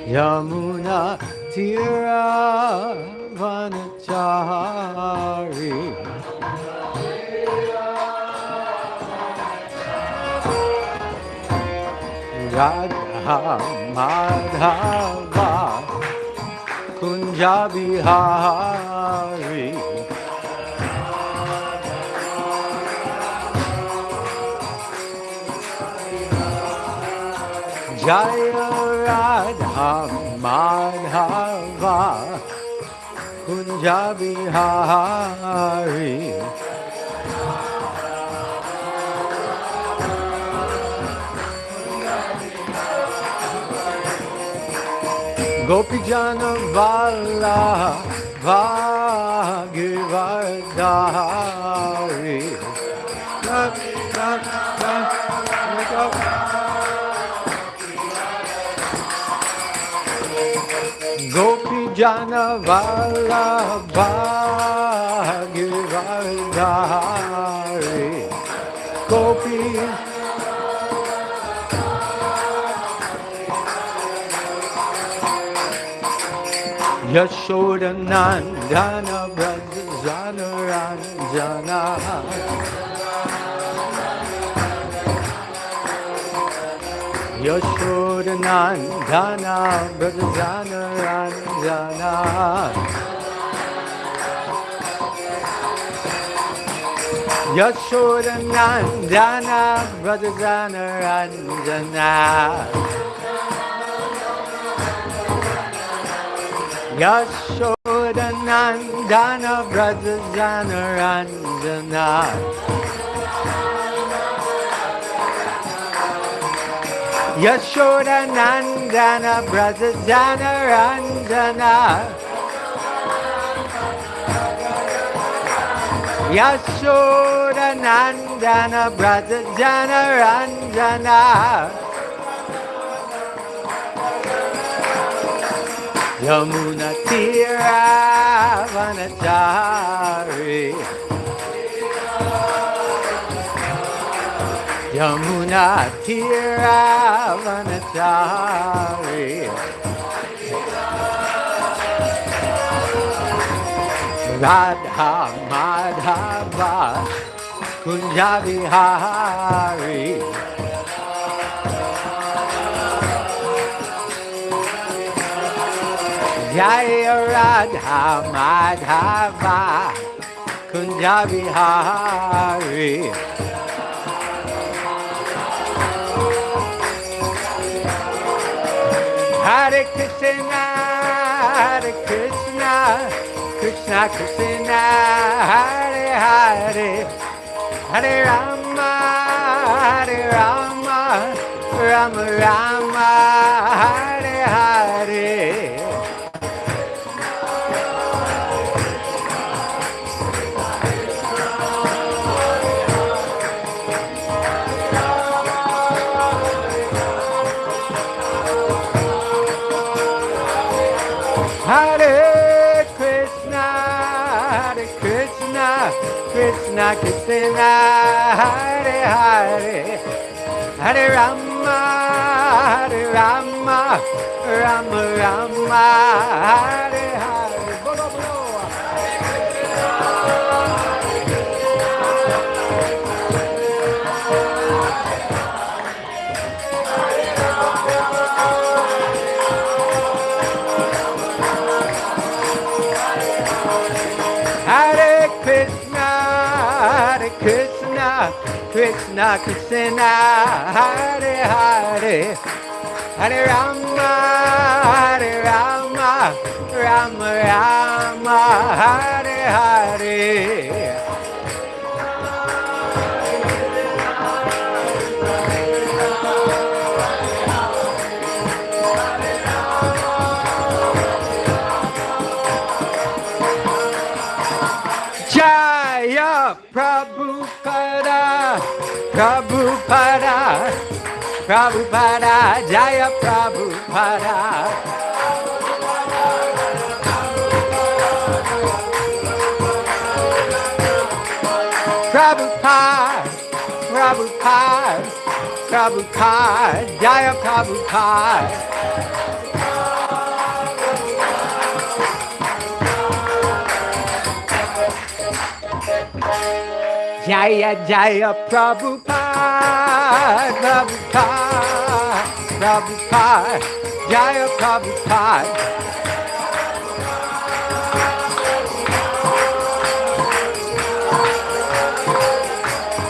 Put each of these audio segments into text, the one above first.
Yamuna Tira Vanachari Radha Madhava Kunja Bihari Jaya Radha Madhava Kunja Bihari Gopijana Vala Bhagavadari Gopijana Vala Bhagavadari Gopi Yashoda Nandana Brajana Ranjana Yashoda Nandana Brajana Ranjana Yashoda Nandana Brajana Ranjana Yashoda Nandana Brajana Ranjana Yashoda Nandana Brajana Ranjana Yashoda Nandana Brajana Ranjana Yamuna Tira Vanachari Yamuna Tira Vanachari Radha Madhava Kunja Bihari Jaya Radha Madhava Kunja Bihari Hare Krishna Krishna Krishna Hare Hare Hare Rama Rama Rama Hare Hare Hare Krishna Krishna Krishna Hare Hare Hare Rama Rama Rama Hare Hare Bolo Bolo Hare Krishna Krishna Krishna Hare Hare Hare Rama Rama Rama Hare Hare Jaya Prabhupada Jaya Prabhupada Prabhupada Jaya Prabhupada Jaya Jaya Prabhupada, Prabhupada, Prabhupada, Jaya Prabhupada.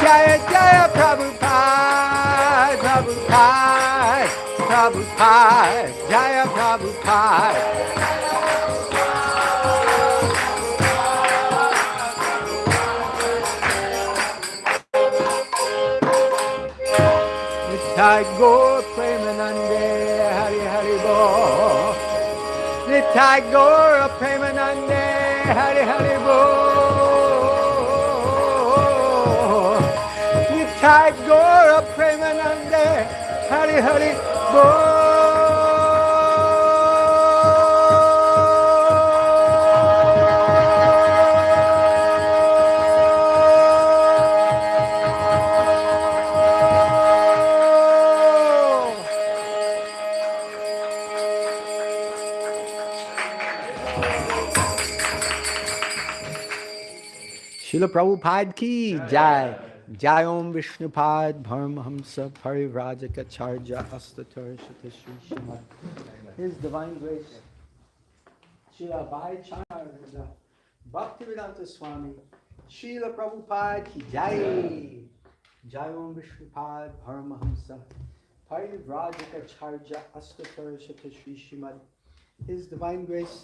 Jaya Jaya Prabhupada, Prabhupada, Prabhupada, Jaya Prabhupada. Nitai Gaur Premanande Hari Hari Bo. Nitai Gaur Premanande Hari Hari Bo. Nitai Gaur Premanande Hari Hari Bo. Srila Prabhupada ki jai. Jai Om Vishnupad Paramahamsa Parivrajaka Charja Astatar Shata Shri Srimad. His Divine Grace Srila Bhaicharya Bhaktivedanta Swami Srila Prabhupada ki jai. Jai Om Vishnupad Paramahamsa Parivrajaka Charja Astatar Shata Shri Srimad. His Divine Grace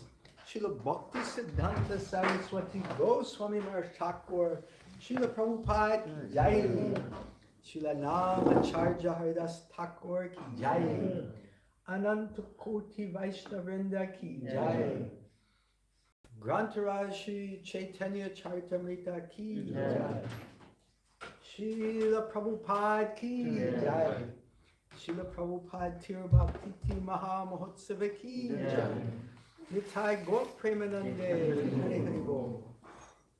Srila Bhakti Siddhanta Saraswati Goswami Maharaj Thakur, Srila Prabhupada ki jai, Srila Namacharya Haridas Thakur ki jai, Ananta Koti Vaishnavrinda ki jai, Grantaraj Shri Chaitanya Charitamrita ki jai, Srila Prabhupada ki jai, Srila Prabhupada Tirubhakti Maha Mahotsava ki jai. Nitai Gaur Premanande Hari Hari Bo.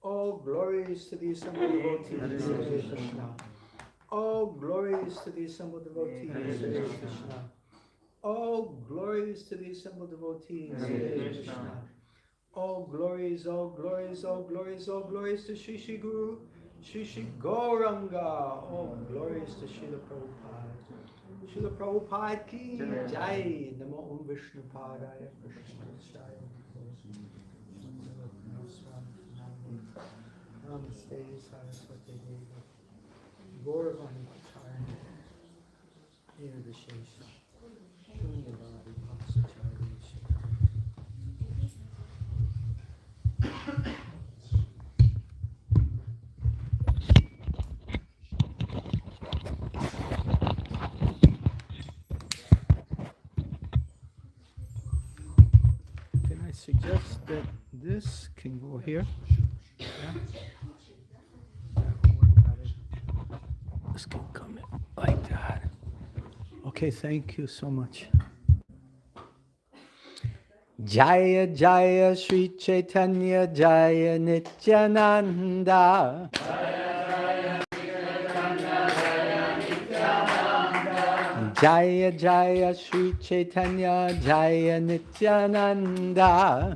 All glories to the assembled devotees of Krishna. All glories to the assembled devotees of Krishna. All glories to the assembled devotees of Krishna. All glories, all glories, all glories, all glories to Shri Shri Guru, Shri Shri Gauranga. All glories to Srila Prabhupada. Srila Prabhupada ki jai. Namo Om Vishnupadaya Krishna Jai. Namaste Saraswati Devi. Gauravani Pacharya. Nirvishesha. Shunyavadi Paksacharya. I suggest that this can go here. Yeah. This can come in like that. Okay, thank you so much. Jaya Jaya Sri Chaitanya Jaya Nityananda. Jaya Jaya Sri Chaitanya Jaya Nityananda.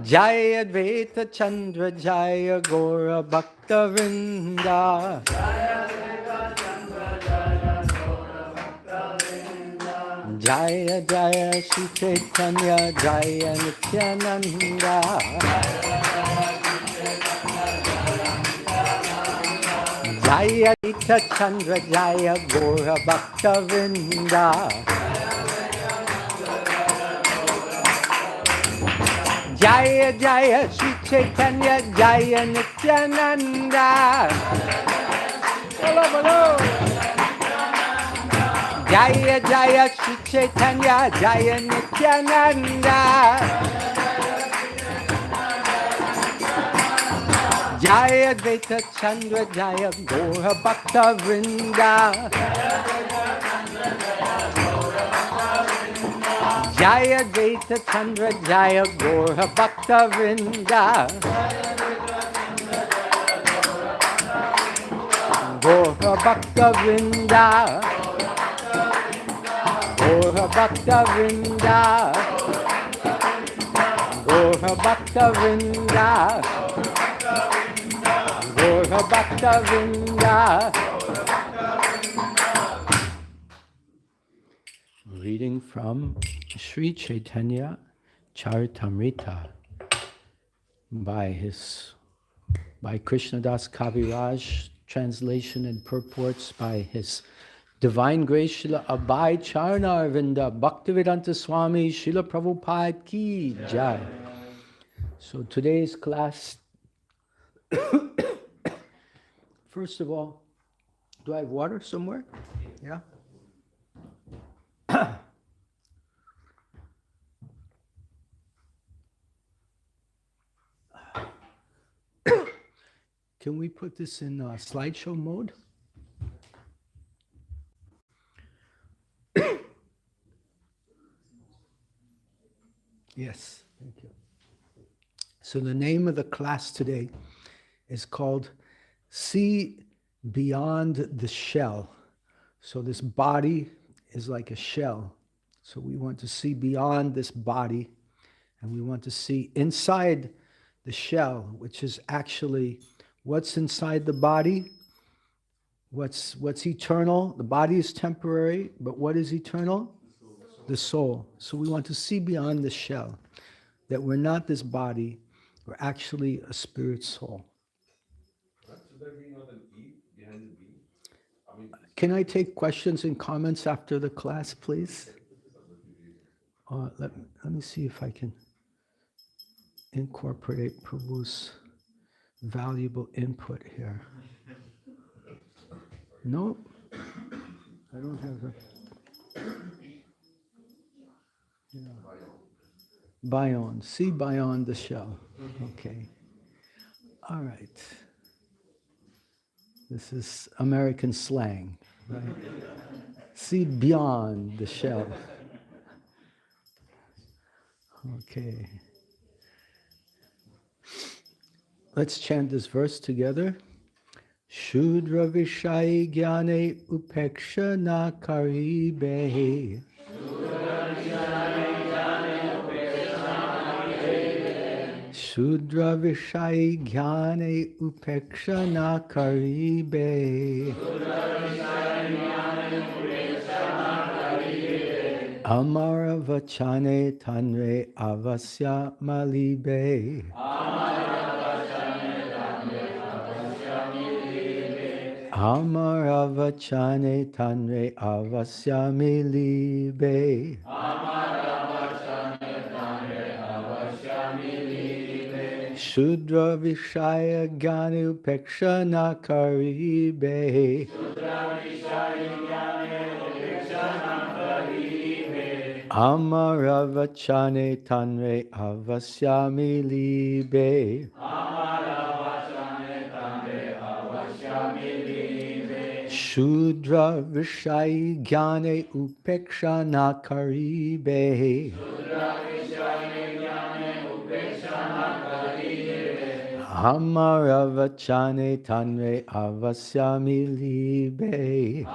Jaya Advaita Chandra Jaya Gaura Bhakta Vrinda. Jaya Jaya Sri Chaitanya Jaya Nityananda. Jaya Advaita Chandra Jaya Gaura Bhakta Vrinda. Jaya Jaya Sri Chaitanya Jaya Nityananda. Hello, hello. Jaya Jaya Sri Chaitanya Jaya Nityananda. Jaya Advaita Chandra Jaya Gaura Bhakta Vrinda. Jaya Advaita Chandra Jaya Gaura Bhakta Vrinda. Gaura Bhakta Vrinda. Gaura Bhakta Vrinda. Gaura Bhakta Vrinda, Gaura Bhakta Vrinda. Reading from Sri Chaitanya Charitamrita by Krishna Das Kaviraj, translation and purports by His Divine Grace Srila Abhay Charna Arvinda Bhaktivedanta Swami Srila Prabhupada Ki Jai. So today's class, first of all, do I have water somewhere? Yeah? Can we put this in slideshow mode? Yes, thank you. So the name of the class today is called See Beyond the Shell. So this body is like a shell. So we want to see beyond this body, and we want to see inside the shell, which is actually what's inside the body, what's eternal. The body is temporary, but what is eternal? The soul. So we want to see beyond the shell, that we're not this body, we're actually a spirit soul. Should there be not an E behind the B? Can I take questions and comments after the class, please? Let me see if I can incorporate Prabhu's valuable input here. No, I don't have a... Yeah. Beyond, see beyond the shell. Okay. All right. This is American slang, right? See beyond the shell. Okay. Let's chant this verse together. Shudra Vishai Gyane Upeksha Na Karibe. Shudra Vishai Gyane Upeksha Na Karibe. Amara Vachane Tanre Avasya Malibe. Amara Vachane Tanre Avasya Milibe. Shudra Vishaya Gyani Upeksha Na Karibe. Amara Vachane Tanre Avasyami Libe. Shudra Vishai Gyane Upeksha Na Karibe. Amara Vachane Tanre Avasyami Libe.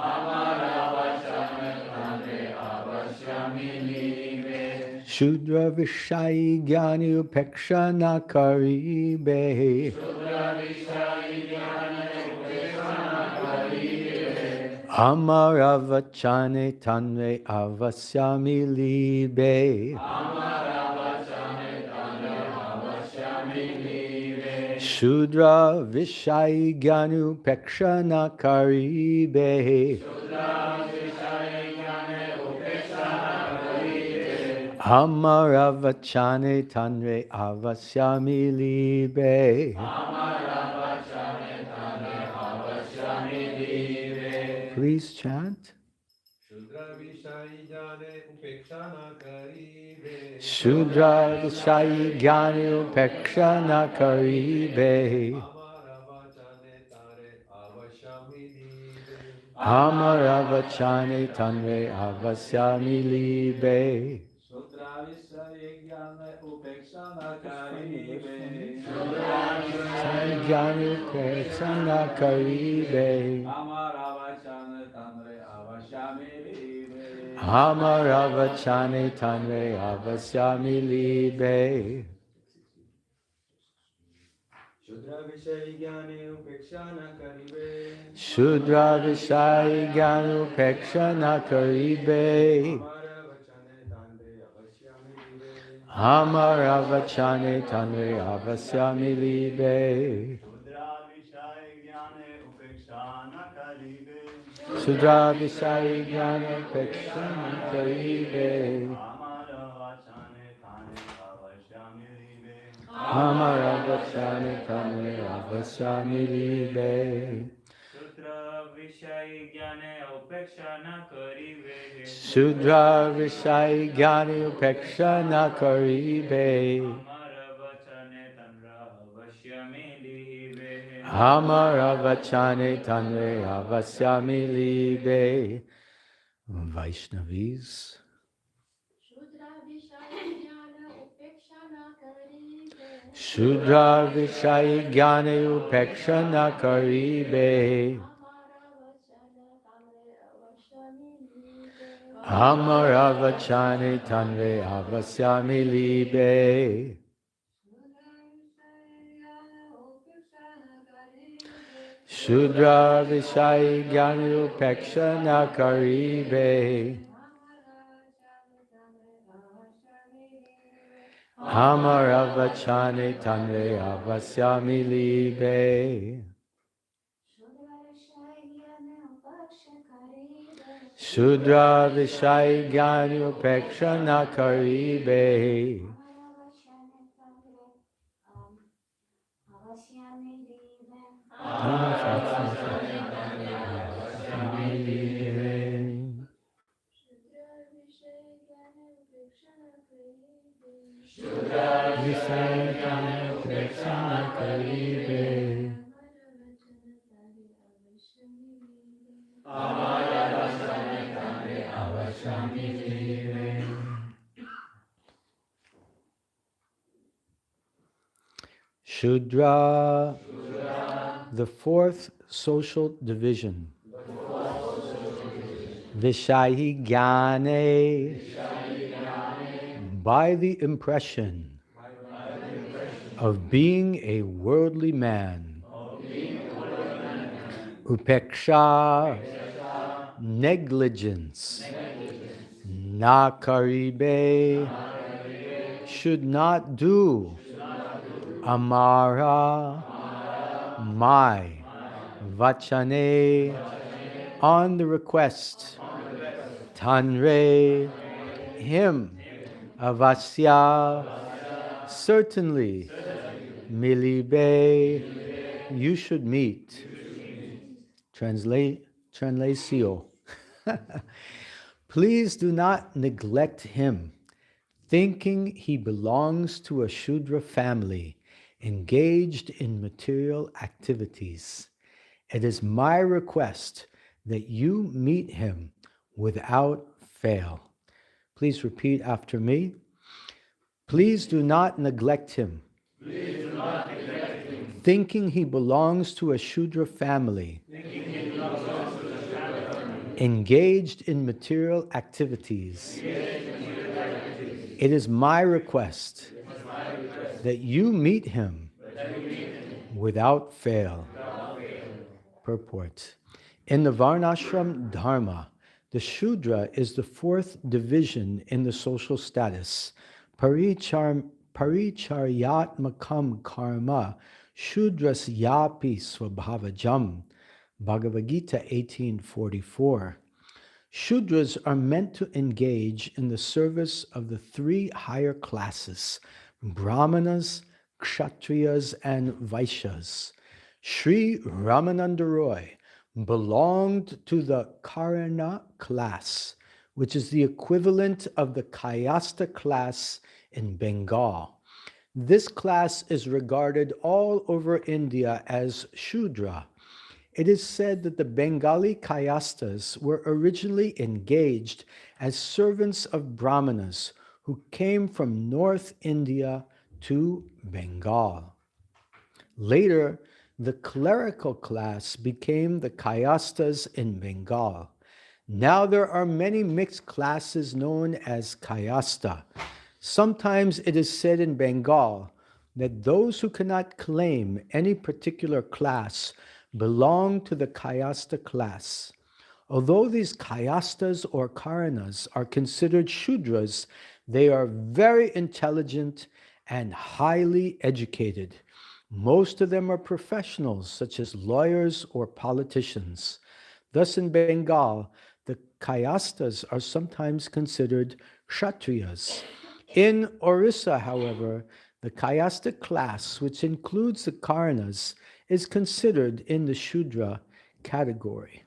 Shudra Vishai Gyani Upeksha Na Karibe. Amara Vachane Tanre Avasyami Libe. Shudra Vishai Gyani Upeksha Na Karibe. Amara Vachane Tanre Avasyami Libe. Please chant. Shudra Vishai Jane Upeksha Na Karibe. Shudra Vishai Gyani Upeksha Na Karibe. Amara Vachane Tare Avasyami Libe. Amara Vachane Tanre Avasyami Libe. Amara Vachane Tanre Avasyami Libe. Shudra Vishai Gyanu Pekshana Karibe Amara Vachane Tanre Avasyami Libe Shudra Vishai Gyanu Pekshana Karibe Amara Vachane Tanre Avasyami Libe Shudra Vishai Gyani Upekshana Karibe Amara Vachane Tanre Avasyami Libe Vaishnavis. Shudra Vishai Gyani Upekshana Karibe Amara Vachane Tanre Avasyami Libe Shudra Vishai Gyani Upekshana Karibe Amara Vachane Tanre Avasyami Libe Shudra Vishai Gyani Upekshana Karibe Vishai Gyani Upekshana Karibe Shudra, the fourth social division. Vishahi Gyane, by the impression of being a worldly man. Upeksha, negligence. Nakaribe, should not do. Amara, my. Vachane, on the request. Tanre, him. Avasya, certainly. Milibe, you should meet. Translation. Please do not neglect him, thinking he belongs to a Shudra family, engaged in material activities. It is my request that you meet him without fail. Please repeat after me. Please do not neglect him, thinking he belongs to a Shudra family, engaged in material activities. It is my request that you meet him without fail. Purport. In the Varnashram Dharma, the Shudra is the fourth division in the social status. Paricharyatmakam karma Shudras yapi swabhavajam. Bhagavad Gita 18:44. Shudras are meant to engage in the service of the three higher classes, Brahmanas, Kshatriyas, and Vaishyas. Sri Ramananda Roy belonged to the Karana class, which is the equivalent of the Kayasta class in Bengal. This class is regarded all over India as Shudra. It is said that the Bengali Kayastas were originally engaged as servants of Brahmanas who came from North India to Bengal. Later, the clerical class became the Kayastas in Bengal. Now there are many mixed classes known as Kayasta. Sometimes it is said in Bengal, that those who cannot claim any particular class belong to the Kayasta class. Although these Kayastas or Karanas are considered Shudras, they are very intelligent and highly educated. Most of them are professionals, such as lawyers or politicians. Thus, in Bengal, the Kayastas are sometimes considered Kshatriyas. In Orissa, however, the Kayasta class, which includes the Karanas, is considered in the Shudra category.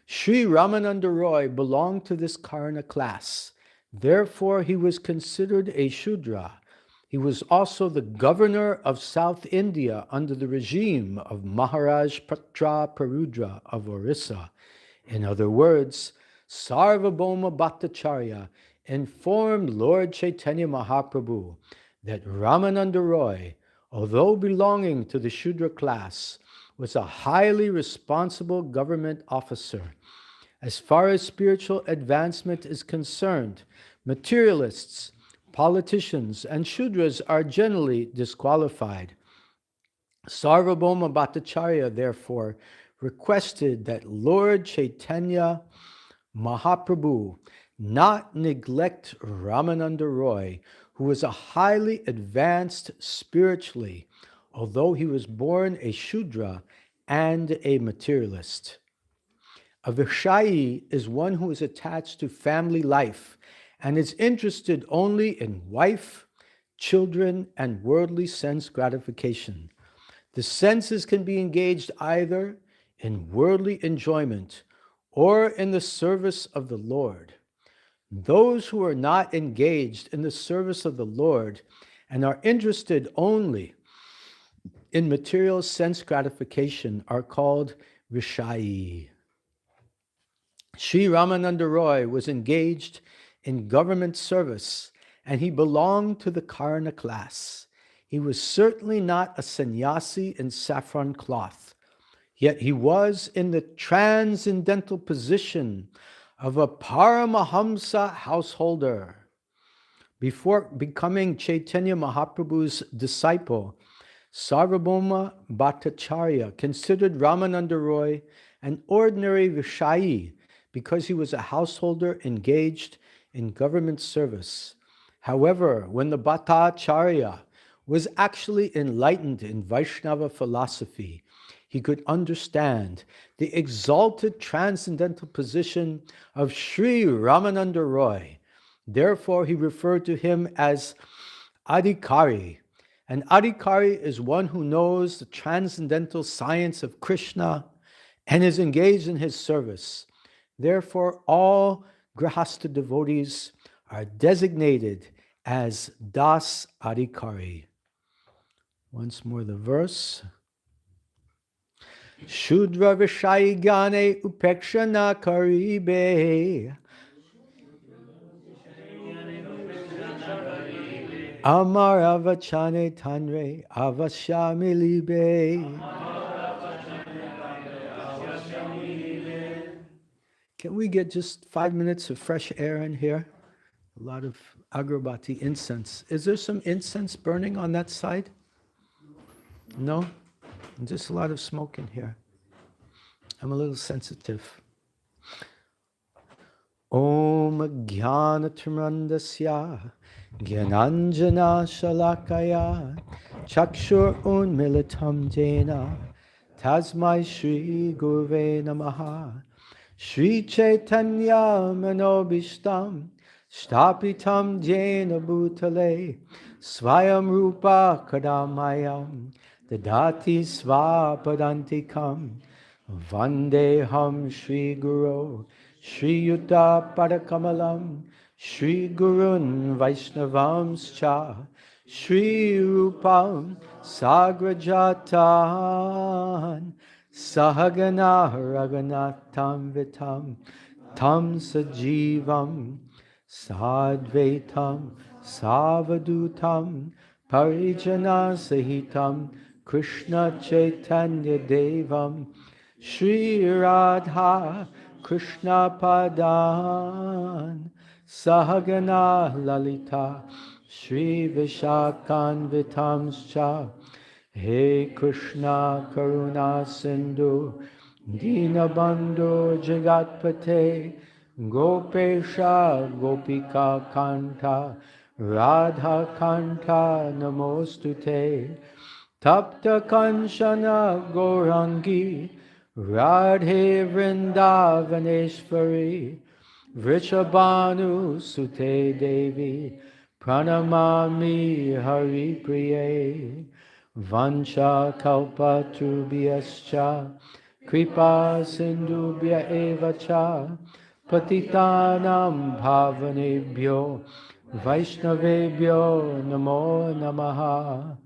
Sri Ramananda Roy belonged to this Karna class. Therefore, he was considered a Shudra. He was also the governor of South India under the regime of Maharaj Parudra of Orissa. In other words, Sarvabhauma Bhattacharya informed Lord Chaitanya Mahaprabhu that Ramananda Roy, although belonging to the Shudra class, was a highly responsible government officer. As far as spiritual advancement is concerned, materialists, politicians, and Shudras are generally disqualified. Sarvabhauma Bhattacharya, therefore, requested that Lord Chaitanya Mahaprabhu not neglect Ramananda Roy, who was a highly advanced spiritually, although he was born a Shudra and a materialist. A Vishayi is one who is attached to family life and is interested only in wife, children, and worldly sense gratification. The senses can be engaged either in worldly enjoyment or in the service of the Lord. Those who are not engaged in the service of the Lord and are interested only in material sense gratification are called Vishayi. Sri Ramananda Roy was engaged in government service, and he belonged to the Karna class. He was certainly not a sannyasi in saffron cloth, yet he was in the transcendental position of a Paramahamsa householder. Before becoming Chaitanya Mahaprabhu's disciple, Sarvabhauma Bhattacharya considered Ramananda Roy an ordinary Vishayi because he was a householder engaged in government service. However, when the Bhattacharya was actually enlightened in Vaishnava philosophy, he could understand the exalted transcendental position of Sri Ramananda Roy. Therefore, he referred to him as Adhikari. An Adhikari is one who knows the transcendental science of Krishna and is engaged in his service. Therefore, all Grihastha devotees are designated as Das Adhikari. Once more the verse. Shudra Vishayi Gyane Upekshana Karibe Amar Avachane Tanre Avashamilibe. Can we get just 5 minutes of fresh air in here? A lot of agrabati incense. Is there some incense burning on that side? No? Just a lot of smoke in here. I'm a little sensitive. Om Jnanatirmandasya Gyananjana Shalakaya Chakshur Unmilitam Jena Tasmai Shri Guruve Namaha Shri Chaitanya Manobishtam Stapitam Jena Bhutale Swayam Rupa Kadamayam Dadati Svapadantikam Vandeham Shri Guru Shri Yuta Padakamalam Shri Gurun Vaishnavamscha Shri Rupam Sagrajatan Sahagana Raghunatham Vitam Tam Sajivam Sadvaitam Savadutam Parijana Sahitam Krishna Chaitanya Devam Shri Radha Krishna Padan Sahagana Lalita Shri Vishakhanvitamscha He Krishna Karuna Sindhu Dinabandhu Jagatpate Gopesha Gopika Kanta Radha Kanta Namostute Tapta Kanchana Gaurangi Radhe Vrindavaneshwari Vrishabhanu Sute Devi Pranamami Hari Priye Vancha Kalpatrubhyascha Kripa Sindhubhya Eva Cha Patitanam Bhavanebhyo Vaishnavebhyo Namo Namaha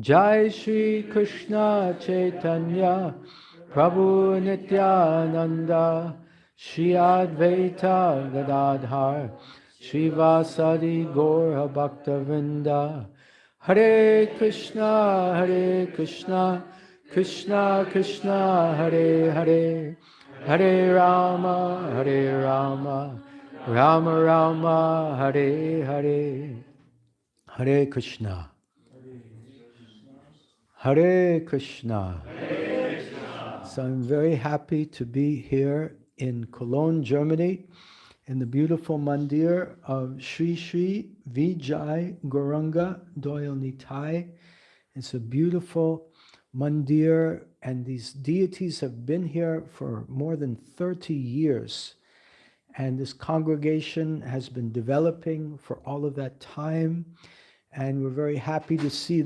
Jai Shri Krishna Chaitanya Prabhu Nityananda Shri Advaita Gadadhar Shri Vasadi Gaura Bhaktavinda Hare Krishna Krishna Krishna Hare Hare Hare Rama Rama Rama Hare Hare Hare Krishna Hare Krishna. So I'm very happy to be here in Cologne, Germany, in the beautiful mandir of Sri Sri Vijay Gauranga Doyal Nitai. It's a beautiful mandir, and these deities have been here for more than 30 years. And this congregation has been developing for all of that time. And we're very happy to see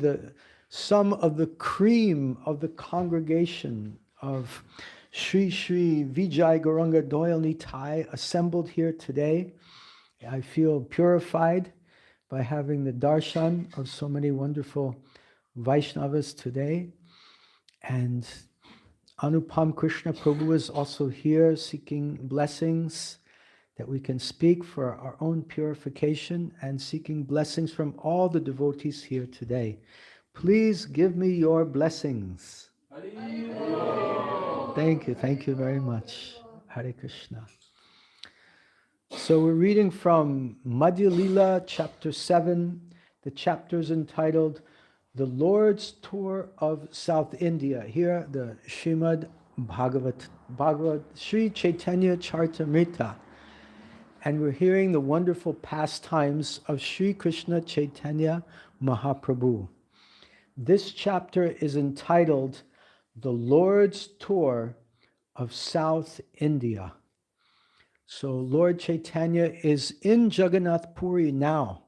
some of the cream of the congregation of Sri Sri Vijay Gauranga Doyal Nitai assembled here today. I feel purified by having the darshan of so many wonderful Vaishnavas today. And Anupam Krishna Prabhu is also here seeking blessings that we can speak for our own purification and seeking blessings from all the devotees here today. Please give me your blessings. Thank you very much. Hare Krishna. So we're reading from Madhya Lila, chapter 7. The chapter is entitled The Lord's Tour of South India. Here, the Srimad Bhagavad Sri Chaitanya Charitamrita. And we're hearing the wonderful pastimes of Sri Krishna Chaitanya Mahaprabhu. This chapter is entitled The Lord's Tour of South India. So Lord Chaitanya is in Jagannath Puri now,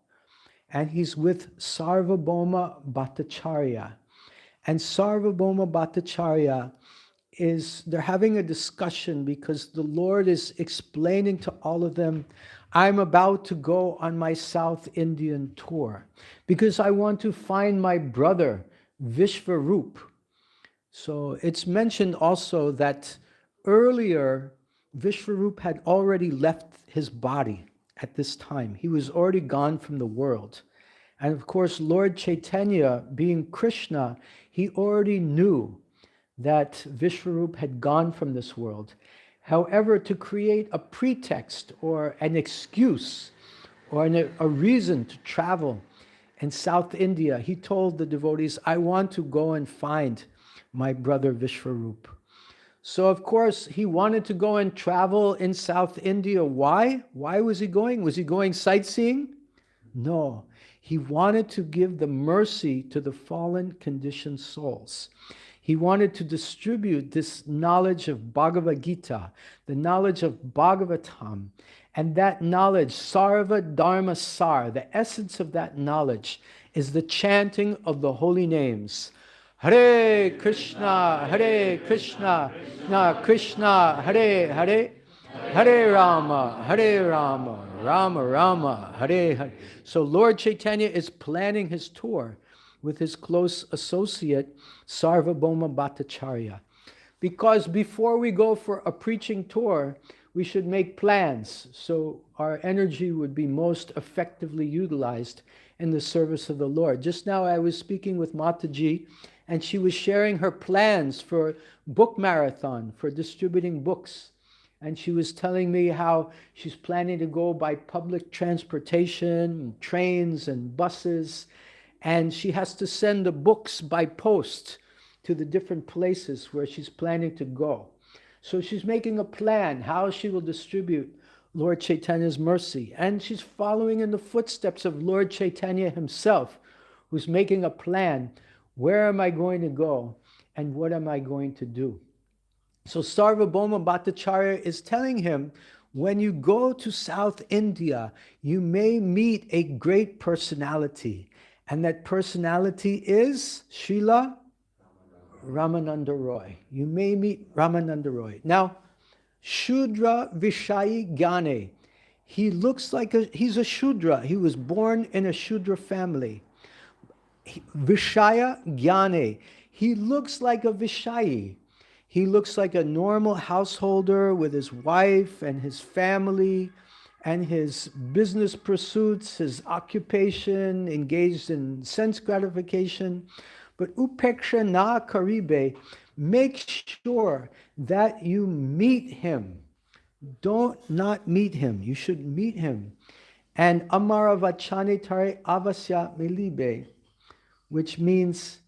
and he's with Sarvabhauma Bhattacharya. And Sarvabhauma Bhattacharya they're having a discussion because the Lord is explaining to all of them, I'm about to go on my South Indian tour because I want to find my brother Vishvarup. So it's mentioned also that earlier Vishvarup had already left his body at this time. He was already gone from the world. And of course, Lord Chaitanya, being Krishna, he already knew that Vishvarup had gone from this world. However, to create a pretext or an excuse or a reason to travel in South India, he told the devotees, I want to go and find my brother Vishvarup. So of course, he wanted to go and travel in South India. Why? Why was he going? Was he going sightseeing? No. He wanted to give the mercy to the fallen conditioned souls. He wanted to distribute this knowledge of Bhagavad Gita, the knowledge of Bhagavatam, and that knowledge, Sarva Dharma Sar, the essence of that knowledge is the chanting of the holy names. Hare Krishna, Krishna Krishna, Hare Hare, Hare Rama, Rama Rama, Hare Hare. So Lord Chaitanya is planning his tour with his close associate, Sarvabhauma Bhattacharya. Because before we go for a preaching tour, we should make plans so our energy would be most effectively utilized in the service of the Lord. Just now I was speaking with Mataji, and she was sharing her plans for book marathon, for distributing books. And she was telling me how she's planning to go by public transportation, trains and buses, and she has to send the books by post to the different places where she's planning to go. So she's making a plan how she will distribute Lord Chaitanya's mercy. And she's following in the footsteps of Lord Chaitanya himself, who's making a plan. Where am I going to go? And what am I going to do? So Sarvabhauma Bhattacharya is telling him, when you go to South India, you may meet a great personality. And that personality is Srila Ramananda Roy. You may meet Ramananda Roy. Now, Shudra Vishayi Gyane. He looks like he's a Shudra. He was born in a Shudra family. Vishaya Gyane. He looks like a Vishayi. He looks like a normal householder with his wife and his family and his business pursuits, his occupation, engaged in sense gratification. But upeksha na karibe, make sure that you meet him. Don't not meet him. You should meet him. And amara vachane tare avasya milibe, which means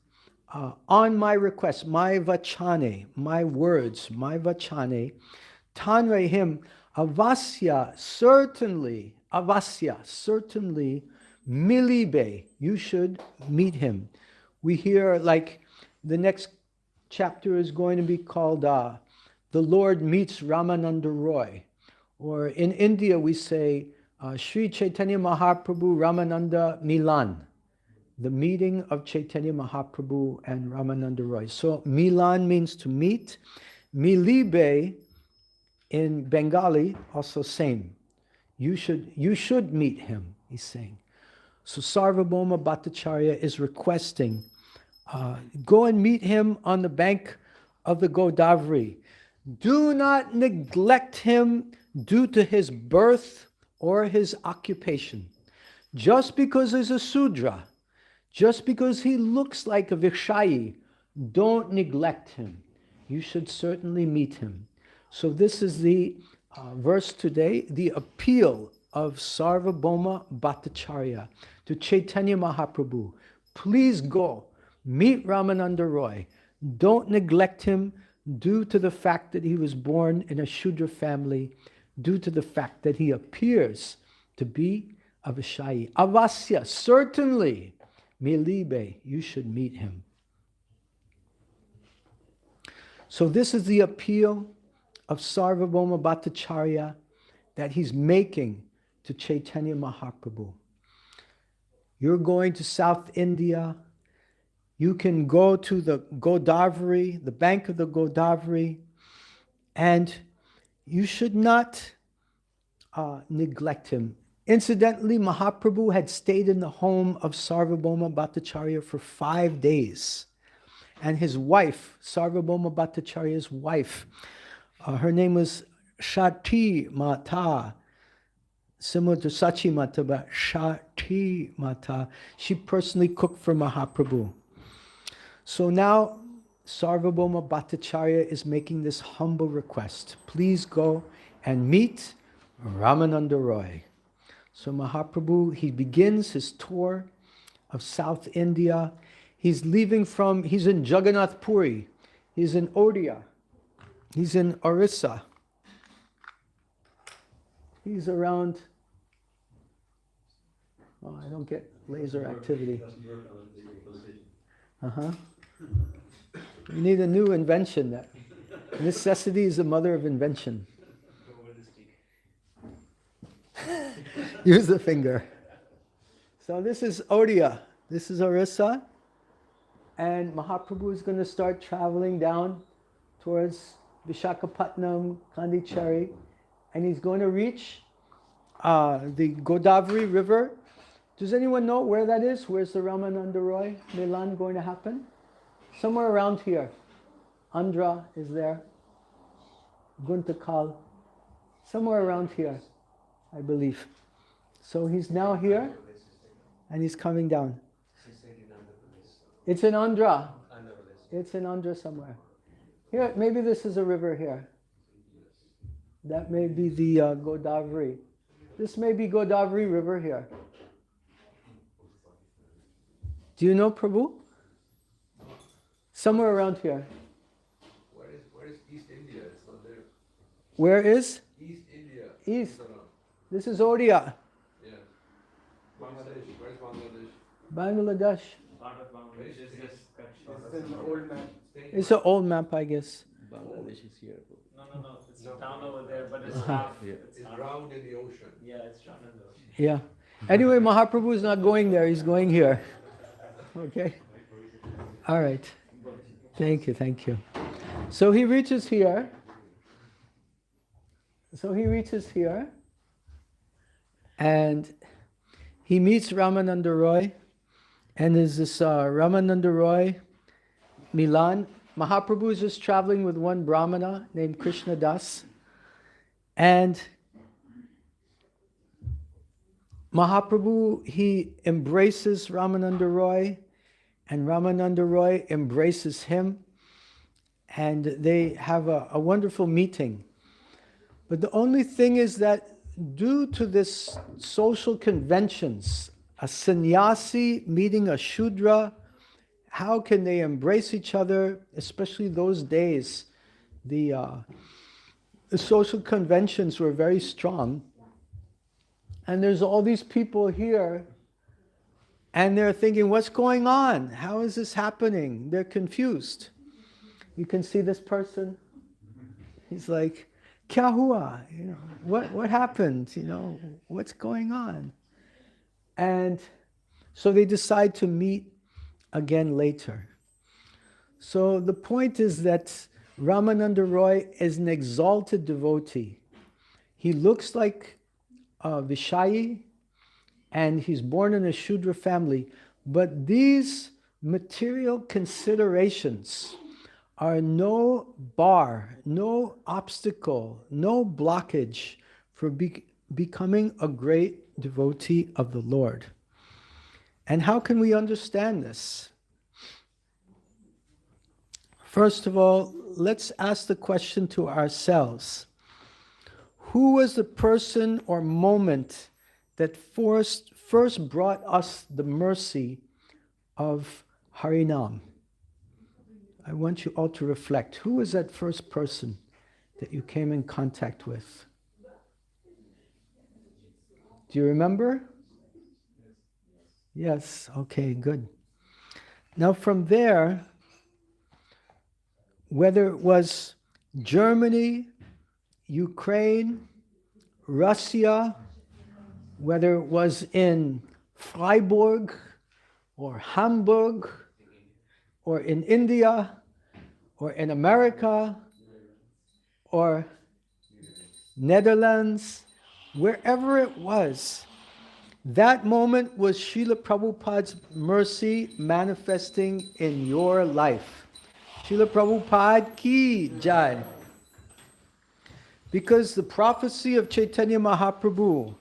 on my request, my vachane, my words, my vachane, tanre him, avasya, certainly, milibe, you should meet him. We hear like the next chapter is going to be called The Lord Meets Ramananda Roy. Or in India we say Sri Chaitanya Mahaprabhu Ramananda Milan. The meeting of Chaitanya Mahaprabhu and Ramananda Roy. So Milan means to meet. Milibe in Bengali also same. You should meet him, he's saying. So Sarvabhauma Bhattacharya is requesting, go and meet him on the bank of the Godavari. Do not neglect him due to his birth or his occupation. Just because he's a Sudra, just because he looks like a Vikshayi, don't neglect him. You should certainly meet him. So this is the verse today, the appeal of Sarvabhauma Bhattacharya to Chaitanya Mahaprabhu. Please go, meet Ramananda Roy. Don't neglect him due to the fact that he was born in a Shudra family, due to the fact that he appears to be a Vishayi. Avasya, certainly. Milibe, you should meet him. So this is the appeal of Sarvabhauma Bhattacharya that he's making to Chaitanya Mahaprabhu. You're going to South India. You can go to the Godavari, the bank of the Godavari, and you should not neglect him. Incidentally, Mahaprabhu had stayed in the home of Sarvabhauma Bhattacharya for 5 days. And his wife, Sarvabhauma Bhattacharya's wife, her name was Shati Mata, similar to Sachi Mata, but Shati Mata. She personally cooked for Mahaprabhu. So now Sarvabhauma Bhattacharya is making this humble request. Please go and meet Ramananda Roy. So Mahaprabhu, he begins his tour of South India. He's in Jagannath Puri. He's in Odia. He's in Orissa. He's around, oh, I don't get laser activity. We need a new invention. That necessity is the mother of invention. Use the finger. So this is Odia. This is Orissa. And Mahaprabhu is going to start traveling down towards Vishakhapatnam, Kandicherry. And he's going to reach the Godavari River. Does anyone know where that is? Where's the Ramananda Roy Milan going to happen? Somewhere around here. Andhra is there. Guntakal. Somewhere around here, I believe. So he's now here, and he's coming down. It's in Andhra. It's in Andhra somewhere. Here, maybe this is a river here. That may be the Godavari. This may be Godavari River here. Do you know Prabhu? Somewhere around here. Where is East India? It's not there. Where is? East India. East. No, no. This is Odia. Yeah. Bangladesh. Where's Bangladesh? Bangladesh. Part of Bangladesh is just cut short. It's an old map. It's an old map, I guess. Bangladesh is here. No. It's down over there, but it's half. Yeah. It's It's half. drowned in the ocean. Yeah, it's drowned in the ocean. Yeah. Anyway, Mahaprabhu is not going there. He's going here. Okay. All right. Thank you. So he reaches here. And he meets Ramananda Roy. And there's this Ramananda Roy, Milan. Mahaprabhu is just traveling with one Brahmana named Krishna Das. And Mahaprabhu, he embraces Ramananda Roy, and Ramananda Roy embraces him, and they have a wonderful meeting. But the only thing is that due to this social conventions, a sannyasi meeting a Shudra, how can they embrace each other, especially those days? The social conventions were very strong. And there's all these people here, and they're thinking, what's going on? How is this happening? They're confused. You can see this person. He's like, Kya hua? What happened? What's going on? And so they decide to meet again later. So the point is that Ramananda Roy is an exalted devotee. He looks like Vishayi, and he's born in a Shudra family. But these material considerations are no bar, no obstacle, no blockage for becoming a great devotee of the Lord. And how can we understand this? First of all, let's ask the question to ourselves. Who was the person or moment that first brought us the mercy of Harinam? I want you all to reflect. Who was that first person that you came in contact with? Do you remember? Yes, okay, good. Now from there, whether it was Germany, Ukraine, Russia, whether it was in Freiburg or Hamburg or in India or in America or Netherlands, wherever it was, that moment was Srila Prabhupada's mercy manifesting in your life. Srila Prabhupada ki jai. Because the prophecy of Chaitanya Mahaprabhu,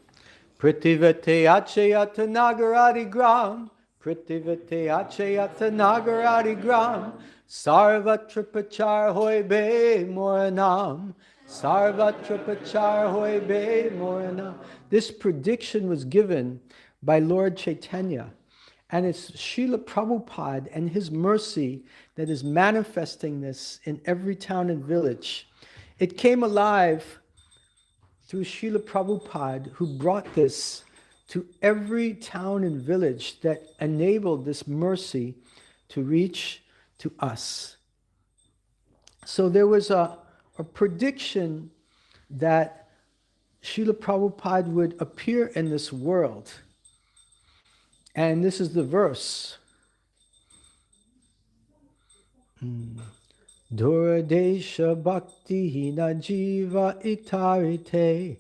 Pritivate Achayata Nagaradi Gram, Pritivate Achayata Nagaradi Gram, Sarvatra Pachar Hoy Be Moranam, Sarvatra Pachar Hoy Be Moranam. This prediction was given by Lord Chaitanya. And it's Srila Prabhupada and his mercy that is manifesting this in every town and village. It came alive through Srila Prabhupada, who brought this to every town and village that enabled this mercy to reach to us. So there was a prediction that Srila Prabhupada would appear in this world. And this is the verse. Duradesha bhakti hina jiva itarite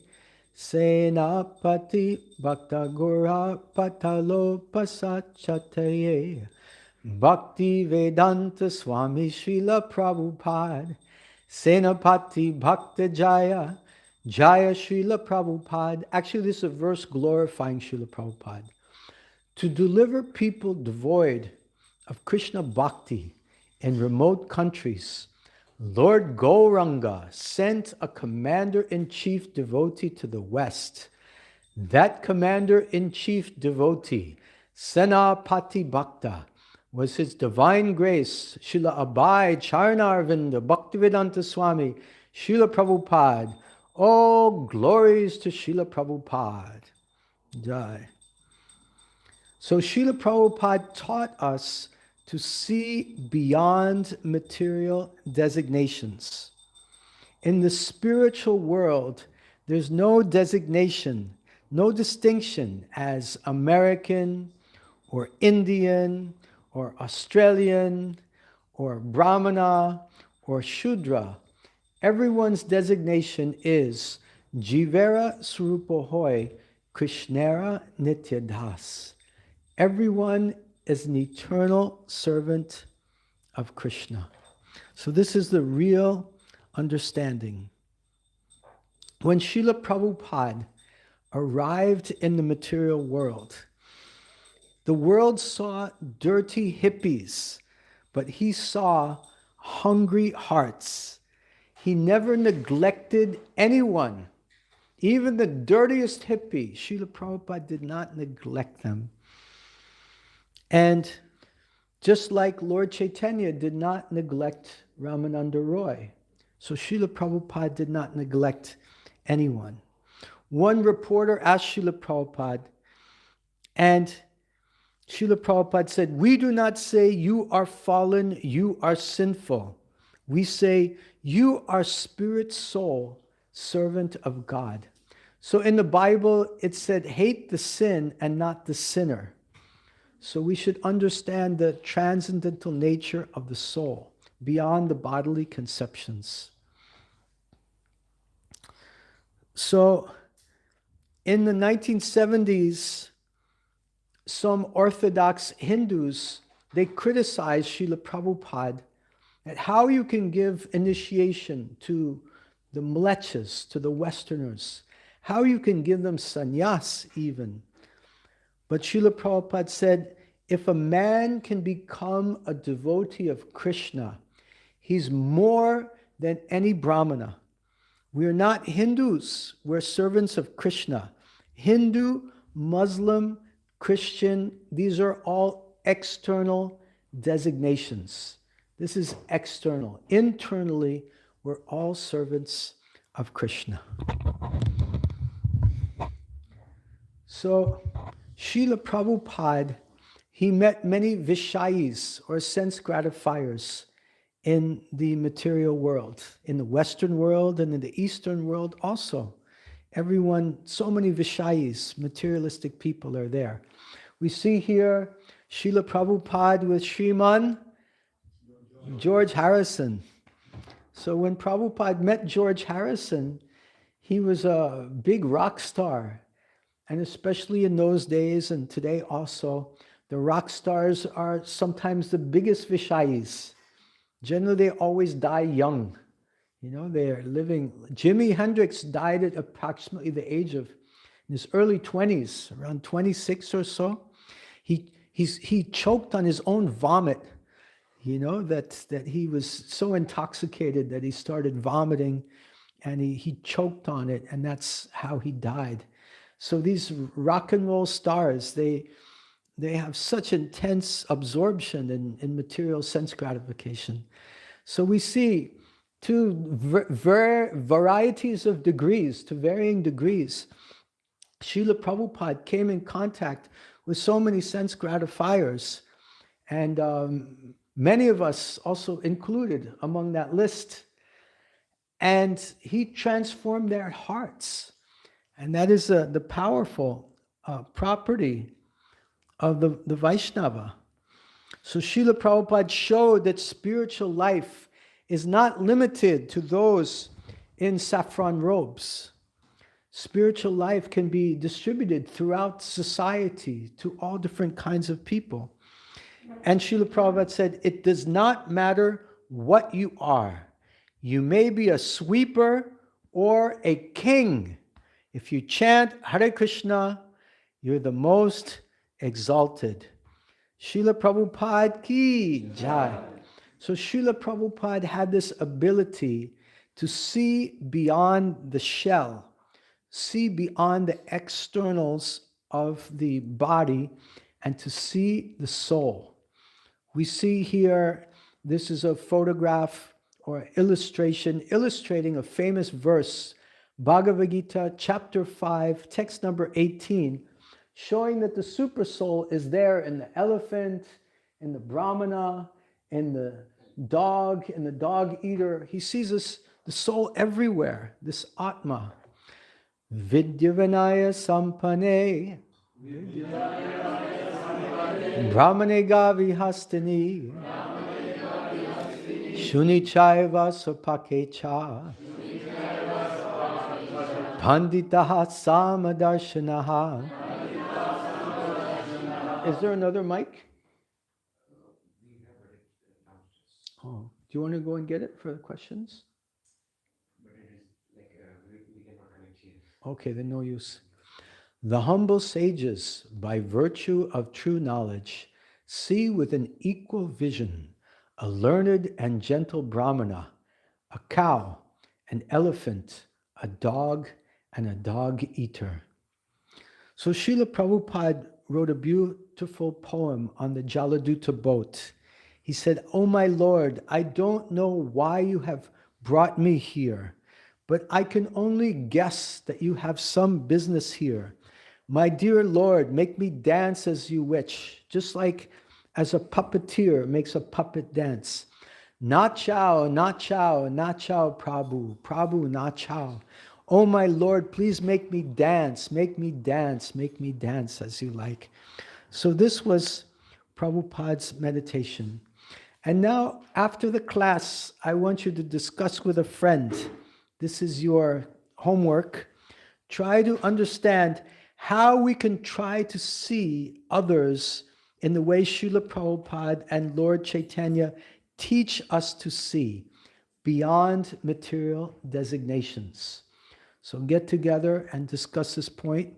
senapati bhakta gora patalo pasachataye bhakti vedanta swami Srila Prabhupada senapati bhakta jaya jaya Srila Prabhupada. Actually, this is a verse glorifying Srila Prabhupada. To deliver people devoid of Krishna bhakti in remote countries, Lord Gauranga sent a commander-in-chief devotee to the west. That commander-in-chief devotee, Senapati Bhakta, was His Divine Grace, Srila Abhay Charnarvinda Bhaktivedanta Swami, Srila Prabhupada. All glories to Srila Prabhupada. Jai. So Srila Prabhupada taught us to see beyond material designations. In the spiritual world, there's no designation, no distinction as American or Indian or Australian or Brahmana or Shudra. Everyone's designation is Jivera Swarupa Hoy Krishnera Nityadas. Everyone is an eternal servant of Krishna. So this is the real understanding. When Srila Prabhupada arrived in the material world, the world saw dirty hippies, but he saw hungry hearts. He never neglected anyone, even the dirtiest hippie. Srila Prabhupada did not neglect them. And just like Lord Chaitanya did not neglect Ramananda Roy, so Srila Prabhupada did not neglect anyone. One reporter asked Srila Prabhupada, and Srila Prabhupada said, "We do not say you are fallen, you are sinful. We say you are spirit soul, servant of God." So in the Bible, it said, hate the sin and not the sinner. So we should understand the transcendental nature of the soul beyond the bodily conceptions. So in the 1970s, some Orthodox Hindus, they criticized Srila Prabhupada at how you can give initiation to the mlechas, to the Westerners, how you can give them sannyas even. But Srila Prabhupada said, if a man can become a devotee of Krishna, he's more than any Brahmana. We are not Hindus, we're servants of Krishna. Hindu, Muslim, Christian, these are all external designations. This is external. Internally, we're all servants of Krishna. So, Srila Prabhupada, he met many Vishayis, or sense gratifiers, in the material world, in the Western world and in the Eastern world also. Everyone, so many Vishayis, materialistic people are there. We see here Srila Prabhupada with Sriman George Harrison. So when Prabhupada met George Harrison, he was a big rock star. And especially in those days and today also, the rock stars are sometimes the biggest Vishayis. Generally, they always die young. You know, they're living. Jimi Hendrix died at approximately the age of, in his early 20s, around 26 or so. He choked on his own vomit. You know, that he was so intoxicated that he started vomiting, and he choked on it, and that's how he died. So these rock and roll stars, they have such intense absorption in material sense gratification. So we see two varieties of degrees, to varying degrees. Srila Prabhupada came in contact with so many sense gratifiers, and many of us also included among that list. And he transformed their hearts. And that is the powerful property of the Vaishnava. So Srila Prabhupada showed that spiritual life is not limited to those in saffron robes. Spiritual life can be distributed throughout society to all different kinds of people. And Srila Prabhupada said, it does not matter what you are. You may be a sweeper or a king. If you chant Hare Krishna, you're the most exalted. Srila Prabhupada ki jai. So Srila Prabhupada had this ability to see beyond the shell, see beyond the externals of the body, and to see the soul. We see here, this is a photograph or illustration illustrating a famous verse, Bhagavad Gita, chapter 5, text number 18, showing that the super soul is there in the elephant, in the brahmana, in the dog eater. He sees this, the soul everywhere, this Atma. Vidyavanaya sampane, brahmane gavi hastini, shunichaiva sapakecha, panditaha samadarshanaha. Is there another mic? Oh, do you want to go and get it for the questions? Okay, then no use. The humble sages, by virtue of true knowledge, see with an equal vision a learned and gentle brahmana, a cow, an elephant, a dog, and a dog eater. So Srila Prabhupada wrote a beautiful poem on the Jaladuta boat. He said, "Oh my Lord, I don't know why you have brought me here, but I can only guess that you have some business here. My dear Lord, make me dance as you wish, just like as a puppeteer makes a puppet dance. Nachao, nachao, nachao, Prabhu, Prabhu, nachao. Oh my Lord, please make me dance, make me dance, make me dance as you like." So this was Prabhupada's meditation. And now, after the class, I want you to discuss with a friend. This is your homework. Try to understand how we can try to see others in the way Srila Prabhupada and Lord Chaitanya teach us to see, beyond material designations. So get together and discuss this point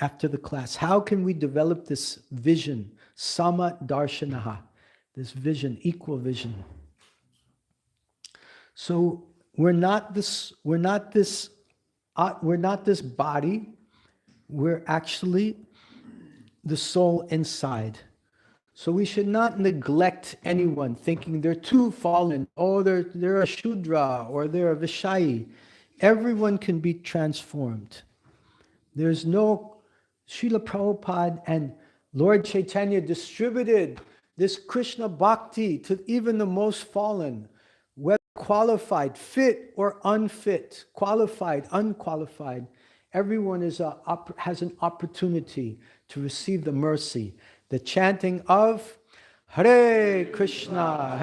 after the class. How can we develop this vision, sama darshanaha, this vision, equal vision? So we're not this body. We're actually the soul inside. So we should not neglect anyone thinking they're too fallen, oh, they're a Shudra or they're a Vishayi. Everyone can be transformed. There's no, Srila Prabhupada and Lord Chaitanya distributed this Krishna bhakti to even the most fallen, whether qualified, fit or unfit, qualified, unqualified. Everyone has an opportunity to receive the mercy. The chanting of Hare Krishna,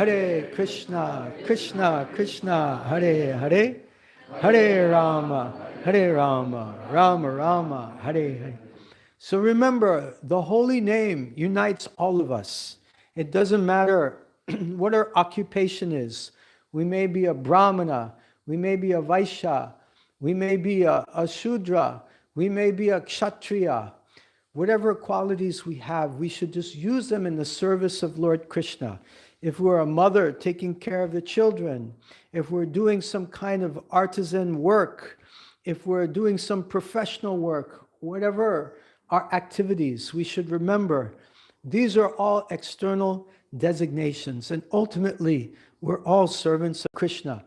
Krishna Krishna, Hare Hare, Hare Rama, Rama Rama, Hare Hare. So remember, the holy name unites all of us. It doesn't matter what our occupation is. We may be a Brahmana, we may be a Vaishya, we may be a Shudra, we may be a Kshatriya. Whatever qualities we have, we should just use them in the service of Lord Krishna. If we're a mother taking care of the children, if we're doing some kind of artisan work, if we're doing some professional work, whatever our activities, we should remember these are all external designations, and ultimately we're all servants of Krishna.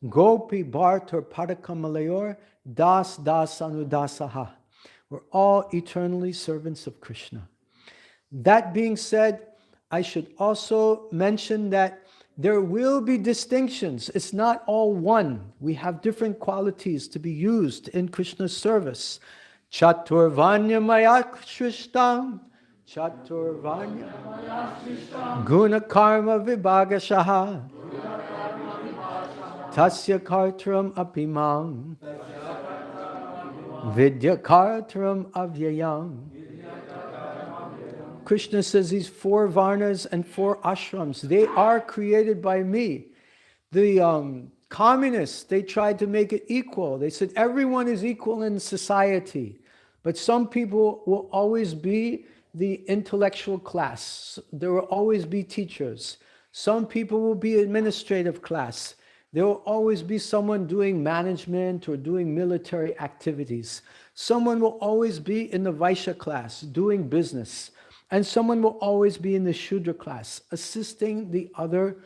Gopi Bhartar Padakamalayur Das Anudasaha. We're all eternally servants of Krishna. That being said, I should also mention that there will be distinctions. It's not all one. We have different qualities to be used in Krishna's service. Chaturvanya Mayakshishtam, Chaturvanya Guna Karma Vibhagashaha, Tasya Kartram Apimam, Vidya Kartram Avyayam. Krishna says these 4 varnas and 4 ashrams, they are created by me. The communists, they tried to make it equal. They said everyone is equal in society, but some people will always be the intellectual class. There will always be teachers. Some people will be administrative class. There will always be someone doing management or doing military activities. Someone will always be in the Vaishya class doing business. And someone will always be in the Shudra class, assisting the other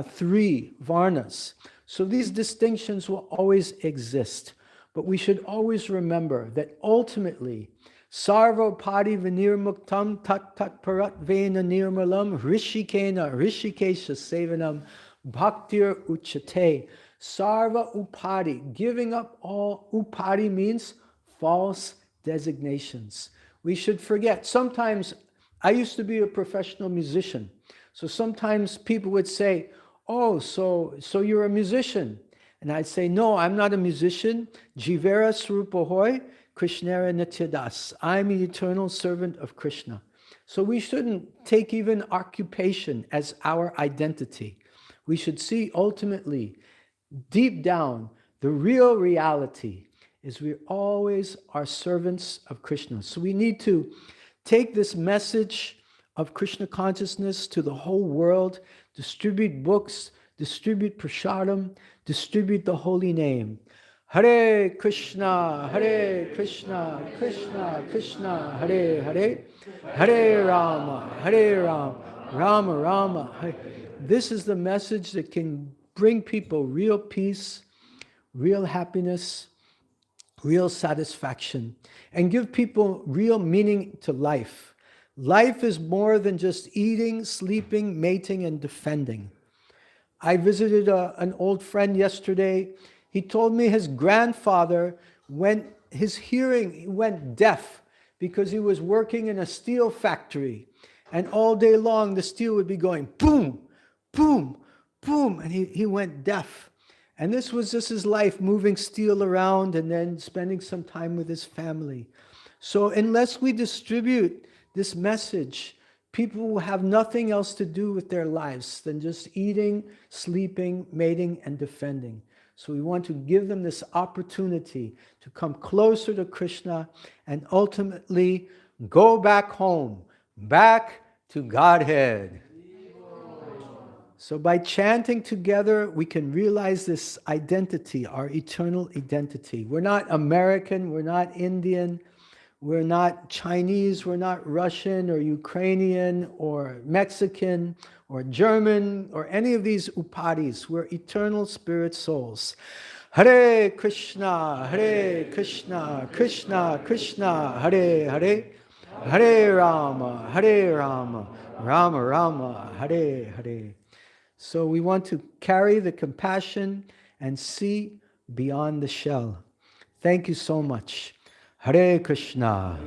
three Varnas. So these distinctions will always exist. But we should always remember that ultimately, Sarva Padi Vinirmuktam Tat Tat Parat Vena Nirmalam Rishikena Rishikesha Sevanam Bhaktir Uchate. Sarva Upadi, giving up all. Upadi means false designations. We should forget. Sometimes, I used to be a professional musician. So sometimes people would say, oh, so you're a musician. And I'd say, no, I'm not a musician. Jivera Srupahoy, Krishnara Nityadas. I'm the eternal servant of Krishna. So we shouldn't take even occupation as our identity. We should see ultimately, deep down, the real reality is we always are servants of Krishna. So we need to take this message of Krishna consciousness to the whole world, distribute books, distribute prasadam, distribute the holy name. Hare Krishna, Krishna Krishna, Hare Hare, Hare Rama, Rama Rama, Hare. This is the message that can bring people real peace, real happiness, real satisfaction, and give people real meaning to life. Life is more than just eating, sleeping, mating, and defending. I visited an old friend yesterday. He told me his grandfather, his hearing went deaf because he was working in a steel factory. And all day long, the steel would be going boom, boom, boom, and he went deaf. And this was just his life, moving steel around and then spending some time with his family. So unless we distribute this message, people will have nothing else to do with their lives than just eating, sleeping, mating, and defending. So we want to give them this opportunity to come closer to Krishna and ultimately go back home, back to Godhead. So by chanting together, we can realize this identity, our eternal identity. We're not American, we're not Indian, we're not Chinese, we're not Russian or Ukrainian or Mexican or German or any of these upadis. We're eternal spirit souls. Hare Krishna, Krishna Krishna, Hare Hare, Hare Rama, Rama Rama, Hare Hare. So we want to carry the compassion and see beyond the shell. Thank you so much. Hare Krishna.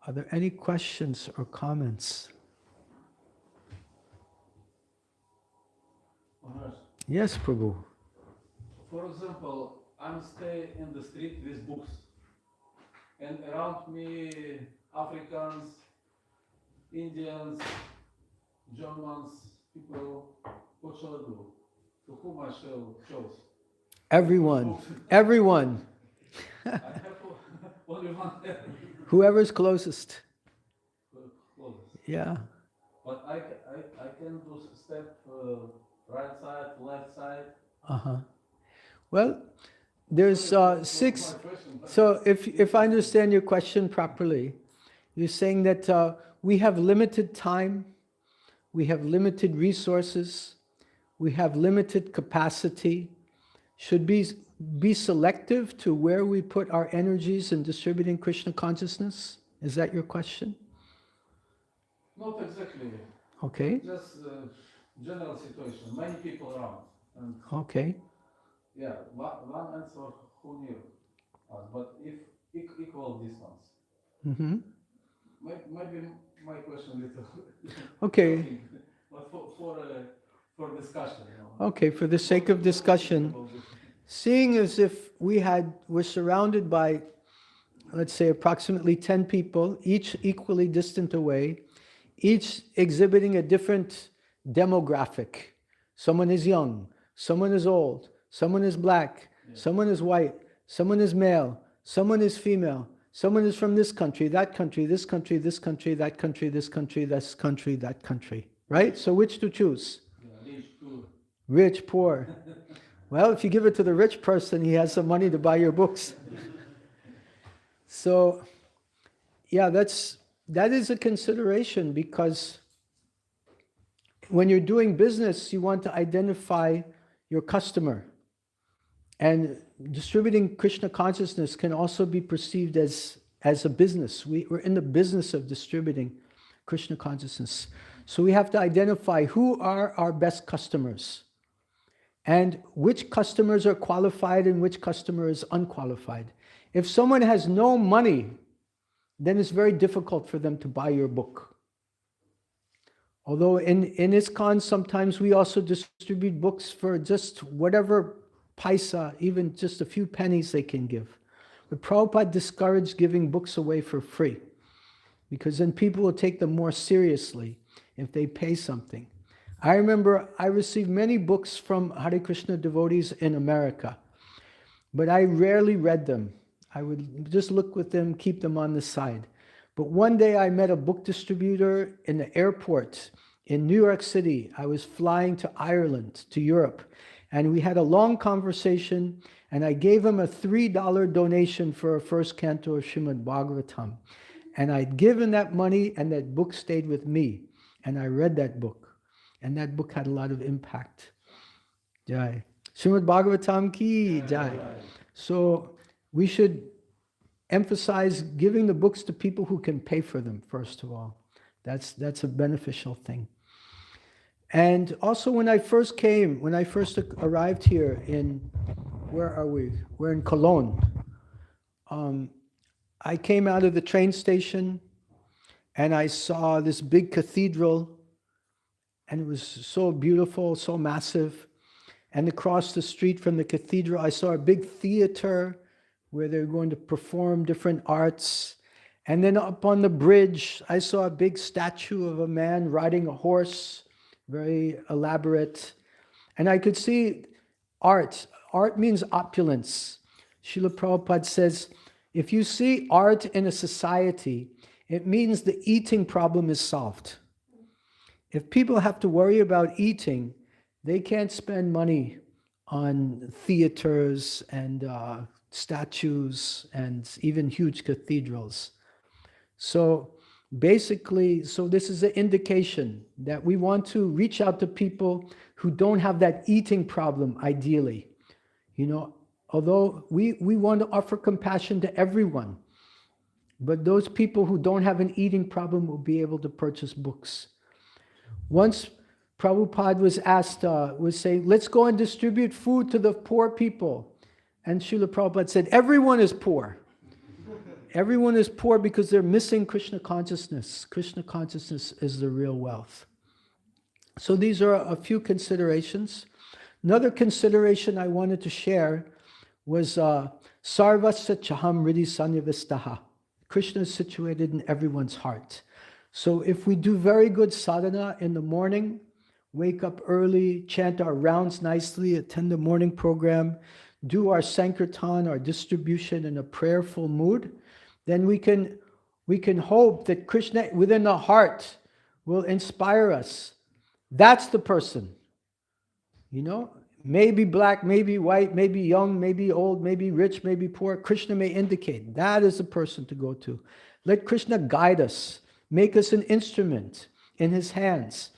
Are there any questions or comments? Yes, Prabhu. For example, I'm staying in the street with books, and around me, Africans, Indians, Germans, people. What shall I do? To whom I shall choose? Everyone. I have only one. Whoever's closest. Closest. Yeah. But I can do step right side, left side. Well, there's 6. So if I understand your question properly, you're saying that we have limited time, we have limited resources, we have limited capacity. Should be selective to where we put our energies in distributing Krishna consciousness? Is that your question? Not exactly. Okay. Just general situation. Many people around. And okay. Yeah, one answer who knew us, but if equal distance. Mm-hmm. Maybe my question little. Okay. But for discussion. Okay, for the sake of discussion, seeing as if we're surrounded by, let's say, approximately 10 people, each equally distant away, each exhibiting a different demographic. Someone is young, someone is old, someone is black, someone is white, someone is male, someone is female, someone is from this country, that country, this country, this country, that country, this country, this country, that country. right? So which to choose? Yeah, rich too. Rich, poor. Well, if you give it to the rich person, he has some money to buy your books. So, yeah, that is a consideration, because when you're doing business, you want to identify your customer. And distributing Krishna consciousness can also be perceived as a business. We're in the business of distributing Krishna consciousness. So we have to identify who are our best customers, and which customers are qualified and which customer is unqualified. If someone has no money, then it's very difficult for them to buy your book. Although in ISKCON, sometimes we also distribute books for just whatever paisa, even just a few pennies they can give. But Prabhupada discouraged giving books away for free, because then people will take them more seriously if they pay something. I remember I received many books from Hare Krishna devotees in America, but I rarely read them. I would just look with them, keep them on the side. But one day I met a book distributor in the airport in New York City. I was flying to Ireland, to Europe, and we had a long conversation, and I gave him a $3 donation for a first canto of Srimad Bhagavatam. And I'd given that money, and that book stayed with me, and I read that book, and that book had a lot of impact. Jai. Srimad Bhagavatam ki jai. So we should emphasize giving the books to people who can pay for them, first of all. That's a beneficial thing. And also when I first arrived here in, where are we? We're in Cologne. I came out of the train station and I saw this big cathedral, and it was so beautiful, so massive. And across the street from the cathedral, I saw a big theater where they're going to perform different arts. And then up on the bridge, I saw a big statue of a man riding a horse, very elaborate. And I could see art. Art means opulence. Srila Prabhupada says, if you see art in a society, it means the eating problem is solved. If people have to worry about eating, they can't spend money on theaters and statues and even huge cathedrals. So basically, this is an indication that we want to reach out to people who don't have that eating problem, ideally. You know, although we want to offer compassion to everyone, but those people who don't have an eating problem will be able to purchase books. Once Prabhupada was asked, was saying, let's go and distribute food to the poor people. And Srila Prabhupada said, everyone is poor. Everyone is poor because they're missing Krishna consciousness. Krishna consciousness is the real wealth. So these are a few considerations. Another consideration I wanted to share was Sarvasya Chaham Riddhi Sanyavistaha. Krishna is situated in everyone's heart. So if we do very good sadhana in the morning, wake up early, chant our rounds nicely, attend the morning program, do our sankirtan, our distribution in a prayerful mood, then we can hope that Krishna within the heart will inspire us. That's the person. You know, maybe black, maybe white, maybe young, maybe old, maybe rich, maybe poor. Krishna may indicate that is the person to go to. Let Krishna guide us, make us an instrument in his hands.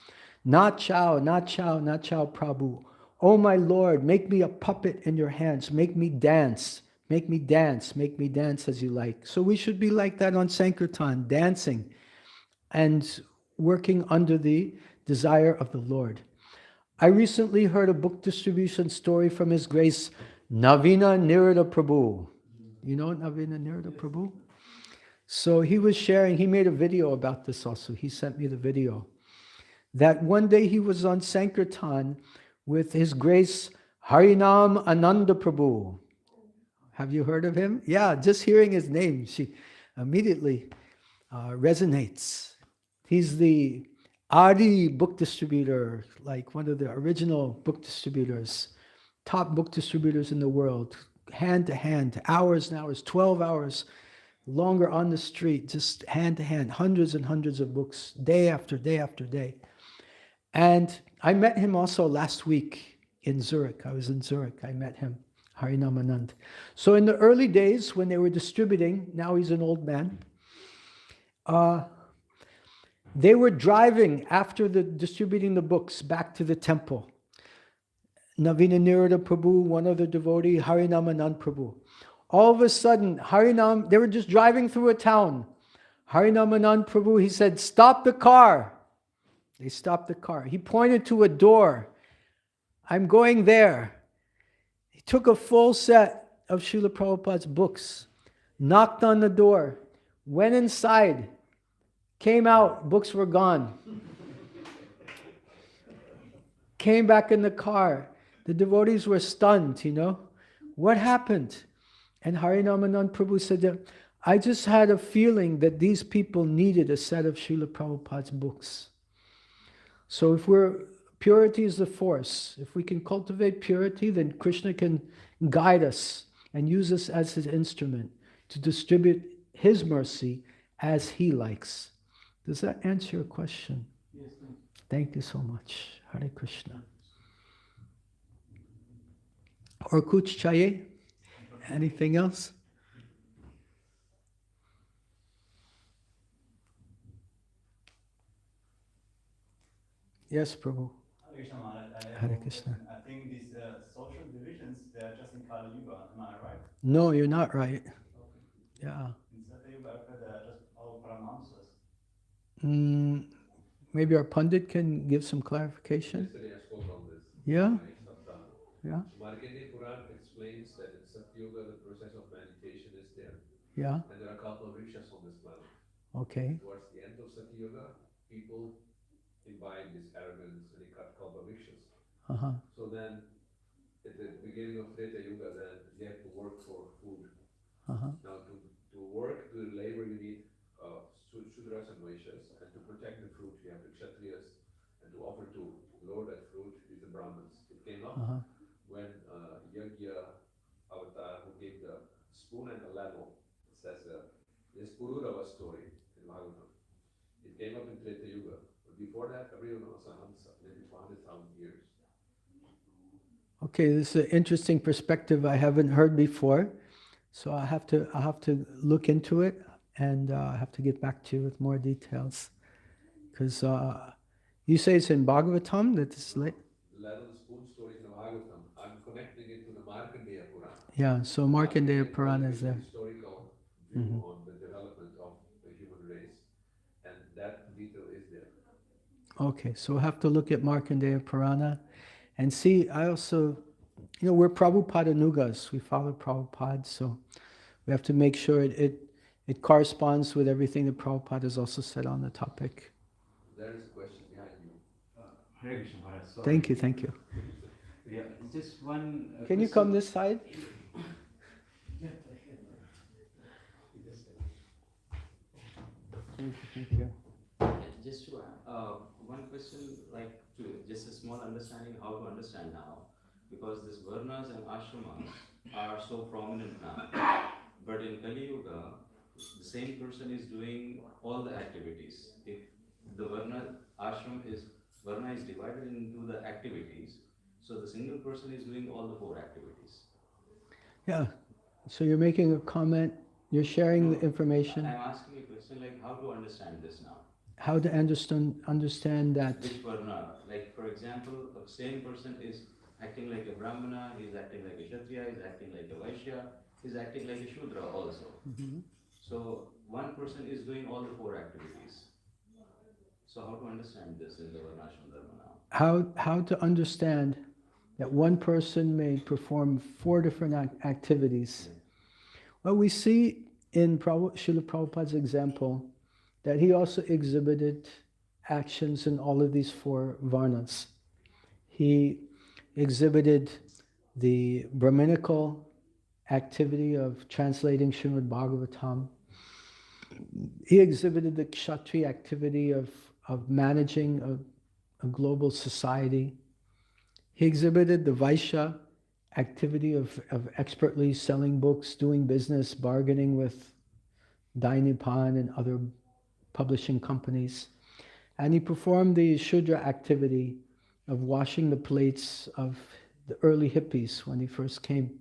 Not chow, not chow, not chow, Prabhu. Oh my Lord, make me a puppet in your hands. Make me dance. Make me dance. Make me dance as you like. So we should be like that on Sankirtan, dancing and working under the desire of the Lord. I recently heard a book distribution story from His Grace Navina Nirada Prabhu. You know Navina Nirada Prabhu? So he was sharing, he made a video about this also. He sent me the video. That one day he was on Sankirtan with His Grace Harinam Ananda Prabhu. Have you heard of him? Yeah, just hearing his name, she immediately resonates. He's the Adi book distributor, like one of the original book distributors, top book distributors in the world, hand to hand, hours and hours, 12 hours longer on the street, just hand to hand, hundreds and hundreds of books, day after day after day. And I met him also last week in Zurich. I was in Zurich. I met him, Harinamanand. So in the early days when they were distributing, now he's an old man, they were driving after distributing the books back to the temple. Navina Nirada Prabhu, one other devotee, Harinamanand Prabhu. All of a sudden, they were just driving through a town. Harinamanand Prabhu, he said, "Stop the car." They stopped the car. He pointed to a door. "I'm going there." He took a full set of Srila Prabhupada's books, knocked on the door, went inside, came out, books were gone. Came back in the car. The devotees were stunned, What happened? And Harinamanand Prabhu said, "I just had a feeling that these people needed a set of Srila Prabhupada's books." So purity is the force. If we can cultivate purity, then Krishna can guide us and use us as his instrument to distribute his mercy as he likes. Does that answer your question? Yes, Thank you so much. Hare Krishna. Or kuch chahiye? Anything else? Yes, Prabhu. Hare Krishna Maharaj. Hare Krishna. I think these social divisions, they are just in Kali Yuga. Am I right? No, you're not right. Yeah. In Satya Yuga, I heard they are just all Paramahamsas. Maybe our Pandit can give some clarification. Yesterday I spoke on this. Yeah. Yeah. Markandeya Puran explains that in Satyuga the process of meditation is there. Yeah. And there are kalpa-vrikshas on this planet. Okay. Towards the end of Satyuga, people imbibe this arrogance and they cut kalpa-vrikshas. Uh-huh. So then, at the beginning of Treta Yuga, then you have to work for food. Uh-huh. Now, to work, to labor, you need Shudras and Vaishyas, and to protect the fruit, you have the Kshatriyas, and to offer to lord that fruit is the Brahmins. It came up when Yagya Avatar, who gave the spoon and the ladle, it says this Pururava story in Bhagavatam. It came up in Treta Yuga. But before that, everyone was a Hamsa, maybe 400,000 years. Okay, this is an interesting perspective I haven't heard before. So I'll have to look into it, and I have to get back to you with more details. Because you say it's in Bhagavatam that it's late? The ladle and spoon story is in Bhagavatam. I'm connecting it to the Markandeya Puran. Yeah, so Markandeya Puran is there. Historical view on the development of the human race, and that detail is there. Okay, so we'll have to look at Markandeya Purana and see. I also, we're Prabhupada-nugas. We follow Prabhupada, so we have to make sure it corresponds with everything that Prabhupada has also said on the topic. There is a question behind you. Hare Krishna Maharaj. Sorry. Thank you. Yeah, just one. Can you come this side? Thank you. Just to one question, just a small understanding how to understand now, because these varnas and ashramas are so prominent now. But in Kali Yuga, the same person is doing all the activities. If the varna is divided into the activities, so the single person is doing all the 4 activities. Yeah. So you're making a comment. You're sharing the information. I'm asking a question like how to understand this now. How to understand that. Which varna? Like for example, the same person is acting like a Brahmana, he's acting like a Kshatriya, he's acting like a Vaishya, he's acting like a Shudra also. Mm-hmm. So one person is doing all the 4 activities. So how to understand this in the Varnashram Dharma now? How to understand that one person may perform 4 different activities. Well, we see in Srila Prabhupada's example that he also exhibited actions in all of these 4 varnas. He exhibited the Brahminical activity of translating Srimad Bhagavatam. He exhibited the Kshatriya activity of managing a global society. He exhibited the Vaishya activity of expertly selling books, doing business, bargaining with Dai Nipan and other publishing companies. And he performed the Shudra activity of washing the plates of the early hippies when he first came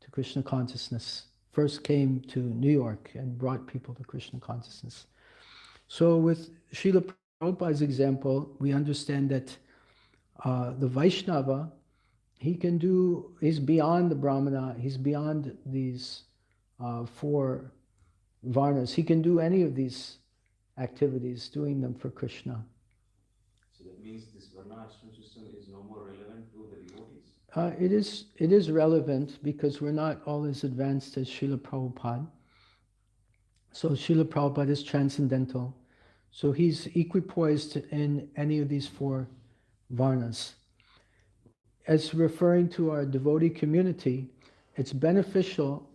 to Krishna consciousness, first came to New York and brought people to Krishna consciousness. So with Srila Prabhupada's example, we understand that the Vaishnava, he's beyond the Brahmana, he's beyond these four varnas. He can do any of these activities, doing them for Krishna. So that means this Varna ashram system is no more relevant to the devotees? It is relevant because we're not all as advanced as Srila Prabhupada. So Srila Prabhupada is transcendental. So he's equipoised in any of these four varnas. As referring to our devotee community, it's beneficial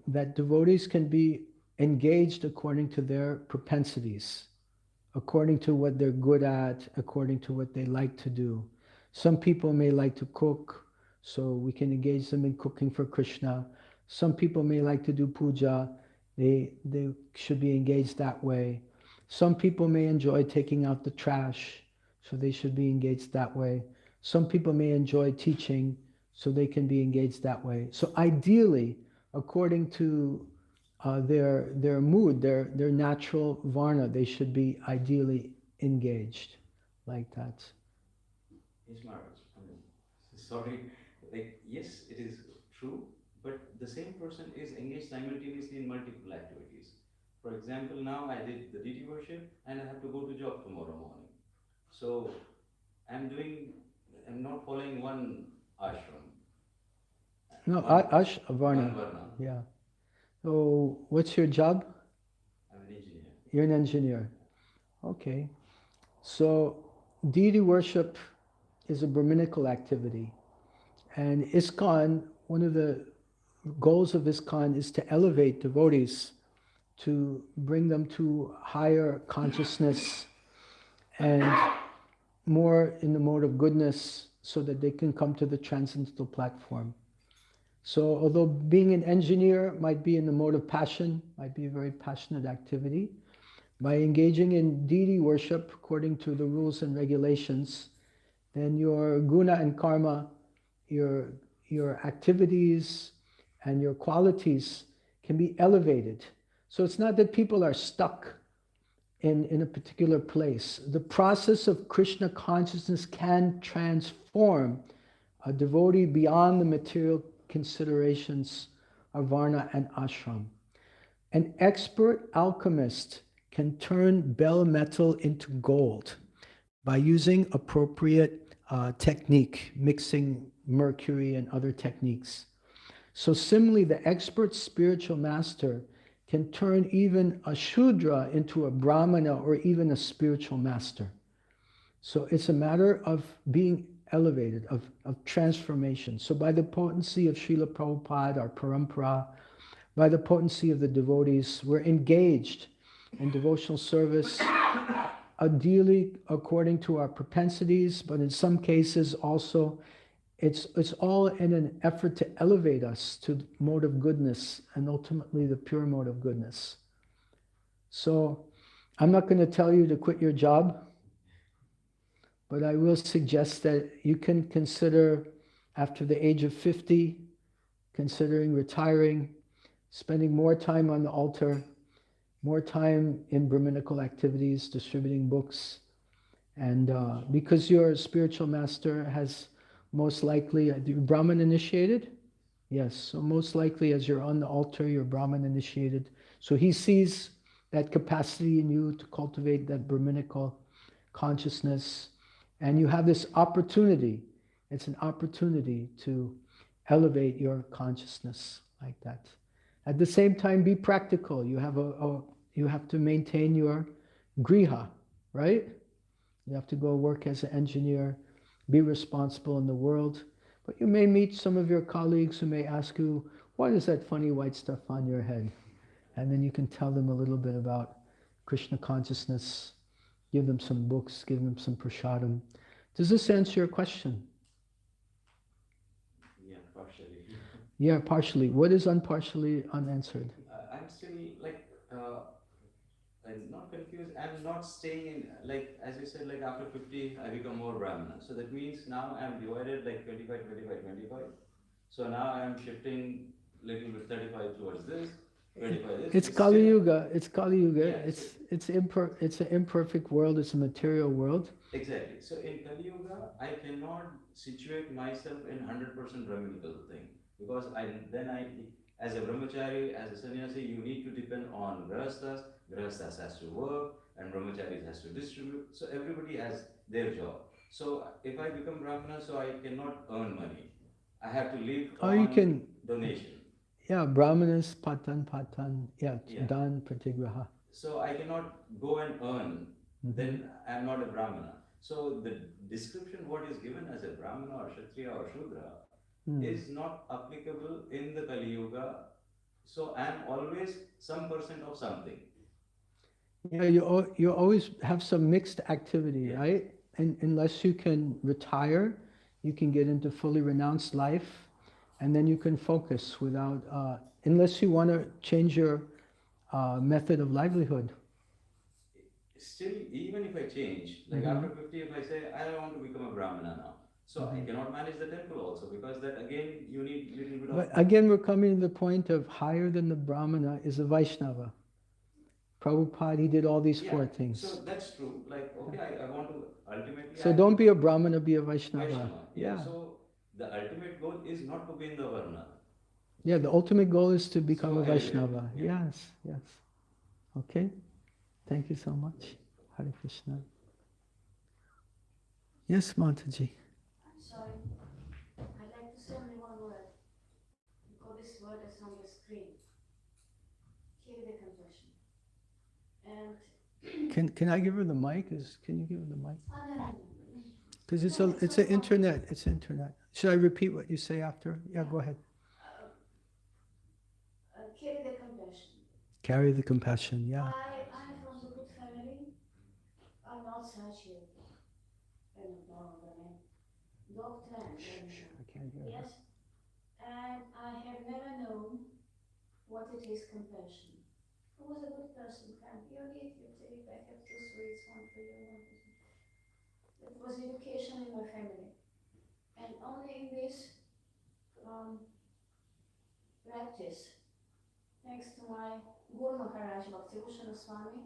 that devotees can be engaged according to their propensities, according to what they're good at, according to what they like to do. Some people may like to cook, so we can engage them in cooking for Krishna. Some people may like to do puja, they should be engaged that way. Some people may enjoy taking out the trash, so they should be engaged that way. Some people may enjoy teaching, so they can be engaged that way. So ideally, according to their mood, their natural varna, they should be ideally engaged like that. Yes, Maharaj. Sorry, like, yes, it is true, but the same person is engaged simultaneously in multiple activities. For example, now I did the deity worship and I have to go to job tomorrow morning. So I'm not following one ashram. No, varna. One varna. Yeah. So what's your job? I'm an engineer. You're an engineer. Okay. So deity worship is a Brahminical activity. And ISKCON, one of the goals of ISKCON is to elevate devotees, to bring them to higher consciousness and more in the mode of goodness so that they can come to the transcendental platform. So although being an engineer might be in the mode of passion, might be a very passionate activity, by engaging in deity worship according to the rules and regulations, then your guna and karma, your activities and your qualities can be elevated. So it's not that people are stuck in a particular place. The process of Krishna consciousness can transform a devotee beyond the material considerations of varna and ashram. An expert alchemist can turn bell metal into gold by using appropriate technique, mixing mercury and other techniques. So similarly, the expert spiritual master can turn even a Shudra into a Brahmana or even a spiritual master. So it's a matter of being elevated, of transformation. So by the potency of Srila Prabhupada, our parampara, by the potency of the devotees, we're engaged in devotional service, ideally according to our propensities, but in some cases also it's all in an effort to elevate us to the mode of goodness and ultimately the pure mode of goodness. So I'm not going to tell you to quit your job, but I will suggest that you can consider after the age of 50, considering retiring, spending more time on the altar, more time in Brahminical activities, distributing books, and because your spiritual master has most likely, Brahman initiated? Yes, so most likely as you're on the altar, you're Brahman initiated. So he sees that capacity in you to cultivate that Brahminical consciousness, and you have this opportunity. It's an opportunity to elevate your consciousness like that. At the same time, be practical. You have to maintain your griha, right? You have to go work as an engineer, be responsible in the world. But you may meet some of your colleagues who may ask you, what is that funny white stuff on your head? And then you can tell them a little bit about Krishna consciousness, give them some books, give them some prasadam. Does this answer your question? Yeah, partially. Yeah, partially. What is unpartially unanswered? I'm still like, I'm not confused. I'm not staying in, like, as you said, like after 50, I become more Brahmana. So that means now I'm divided like 25, 25, 25. So now I'm shifting little bit 35 towards this, 25 this. It's but Kali still- Yuga. It's Kali Yuga. Yeah, It's an imperfect world. It's a material world. Exactly. So in Kali Yuga, I cannot situate myself in 100% Brahminical thing because as a brahmachari, as a sannyasi, you need to depend on grahasthas. Grahasthas has to work, and brahmacharis has to distribute. So everybody has their job. So if I become brahmana, so I cannot earn money. I have to live Oh, on you can. donation. Yeah, Brahmanas patan. Yeah, Yeah. dan pratigraha. So I cannot go and earn. Then I am not a brahmana. So the description what is given as a brahmana or kshatriya or shudra is not applicable in the Kali Yuga. So I am always some percent of something. Yeah, you always have some mixed activity, Yeah. right? And unless you can retire, you can get into fully renounced life, and then you can focus without, unless you want to change your method of livelihood. Still, even if I change, like after 50, if I say I want to become a brahmana now, so I cannot manage the temple also because that again you need little bit of. But again, we're coming to the point of higher than the Brahmana is a Vaishnava. Prabhupada, he did all these four things. So that's true. Like, okay, I want to ultimately. So don't be a Brahmana, be a Vaishnava. Vaishnava. Yeah. So the ultimate goal is not to be in the Varna. Yeah, the ultimate goal is to become So a Vaishnava. yeah. Yes. Okay. Thank you so much. Hare Krishna. Yes, Mataji. I'm sorry. I'd like to say only one word. Because this word is on the screen. Carry the compassion. And Can I give her the mic? Can you give her the mic? no. Because it's an internet. It's internet. Should I repeat what you say after? Yeah, go ahead. Carry the compassion. Carry the compassion. Yeah. I'm from a good family. I'm not such a doctor. I can't hear her. Yes. And I have never known what it is compassion. I was a good person, friend. You eat, you take, I have 2 sweets, one for you, one for you. It was education in my family. And only in this practice, thanks to my Guru Maharaj Bhakti Swami,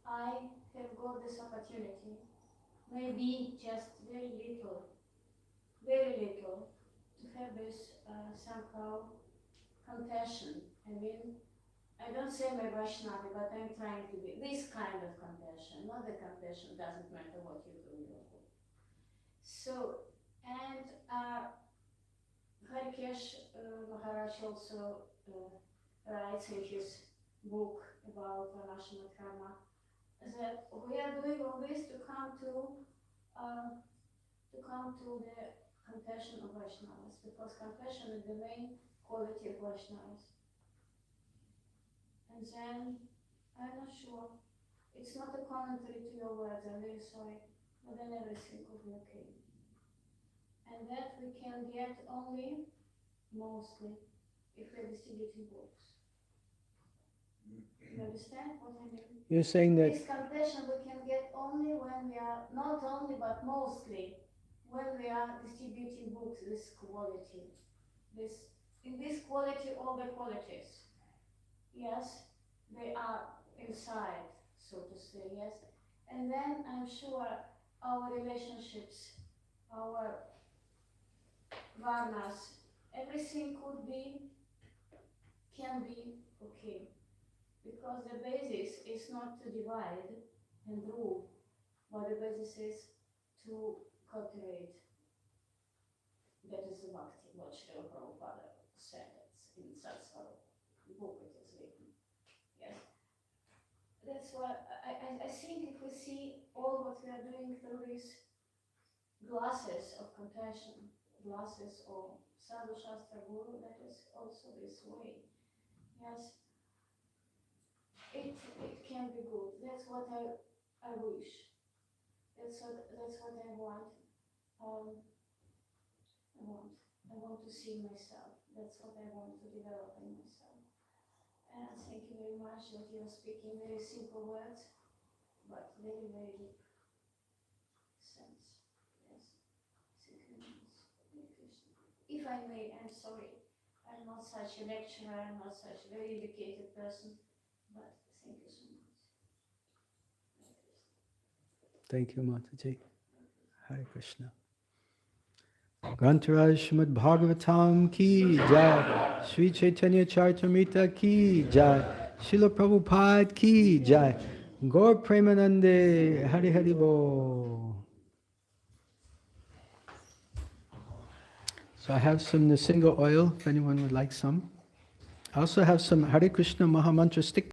I have got this opportunity, maybe just very little, to have this somehow compassion. I mean, I don't say I'm a Vaishnava, but I'm trying to be this kind of compassion, not the compassion, doesn't matter what you do. So, and Harikesh Maharaj also writes in his book about Varnashama Karma that we are doing all this to come to the compassion of Vaishnavas, because compassion is the main quality of Vaishnavas. And then, I'm not sure, it's not a commentary to your words, I'm very sorry, but then everything will be okay. And that we can get only, mostly, if we're distributing books. You understand what I mean? You're saying that. This compassion we can get only when we are, not only but mostly, when we are distributing books, this quality. In this quality, all the qualities. Yes, they are inside, so to say, yes. And then I'm sure our relationships, our varnas, everything can be okay. Because the basis is not to divide and rule, but the basis is to cultivate. That is the bhakti, what Srila Prabhupada said. It's in Satsvaru book it is written. Yes. That's why I think if we see all what we are doing through these glasses of compassion, glasses of Sadhu Shastra Guru, that is also this way. Yes. It can be good. That's what I wish. That's what I want. I want to see myself. That's what I want to develop in myself. And thank you very much that you are speaking very simple words, but very, very deep sense. Yes. Thank you very much. Hare Krishna. If I may, I'm sorry. I'm not such a lecturer, I'm not such a very educated person, but thank you so much. Hare Krishna. Thank you, Mataji. Hare Krishna. Grantaraj Srimad Bhagavatam ki jai. Sri Chaitanya Charitamrita ki jai. Srila Prabhupada ki jai. Gaur Premanande Hari Hari Bo. So I have some Nasinga oil if anyone would like some. I also have some Hare Krishna Mahamantra stick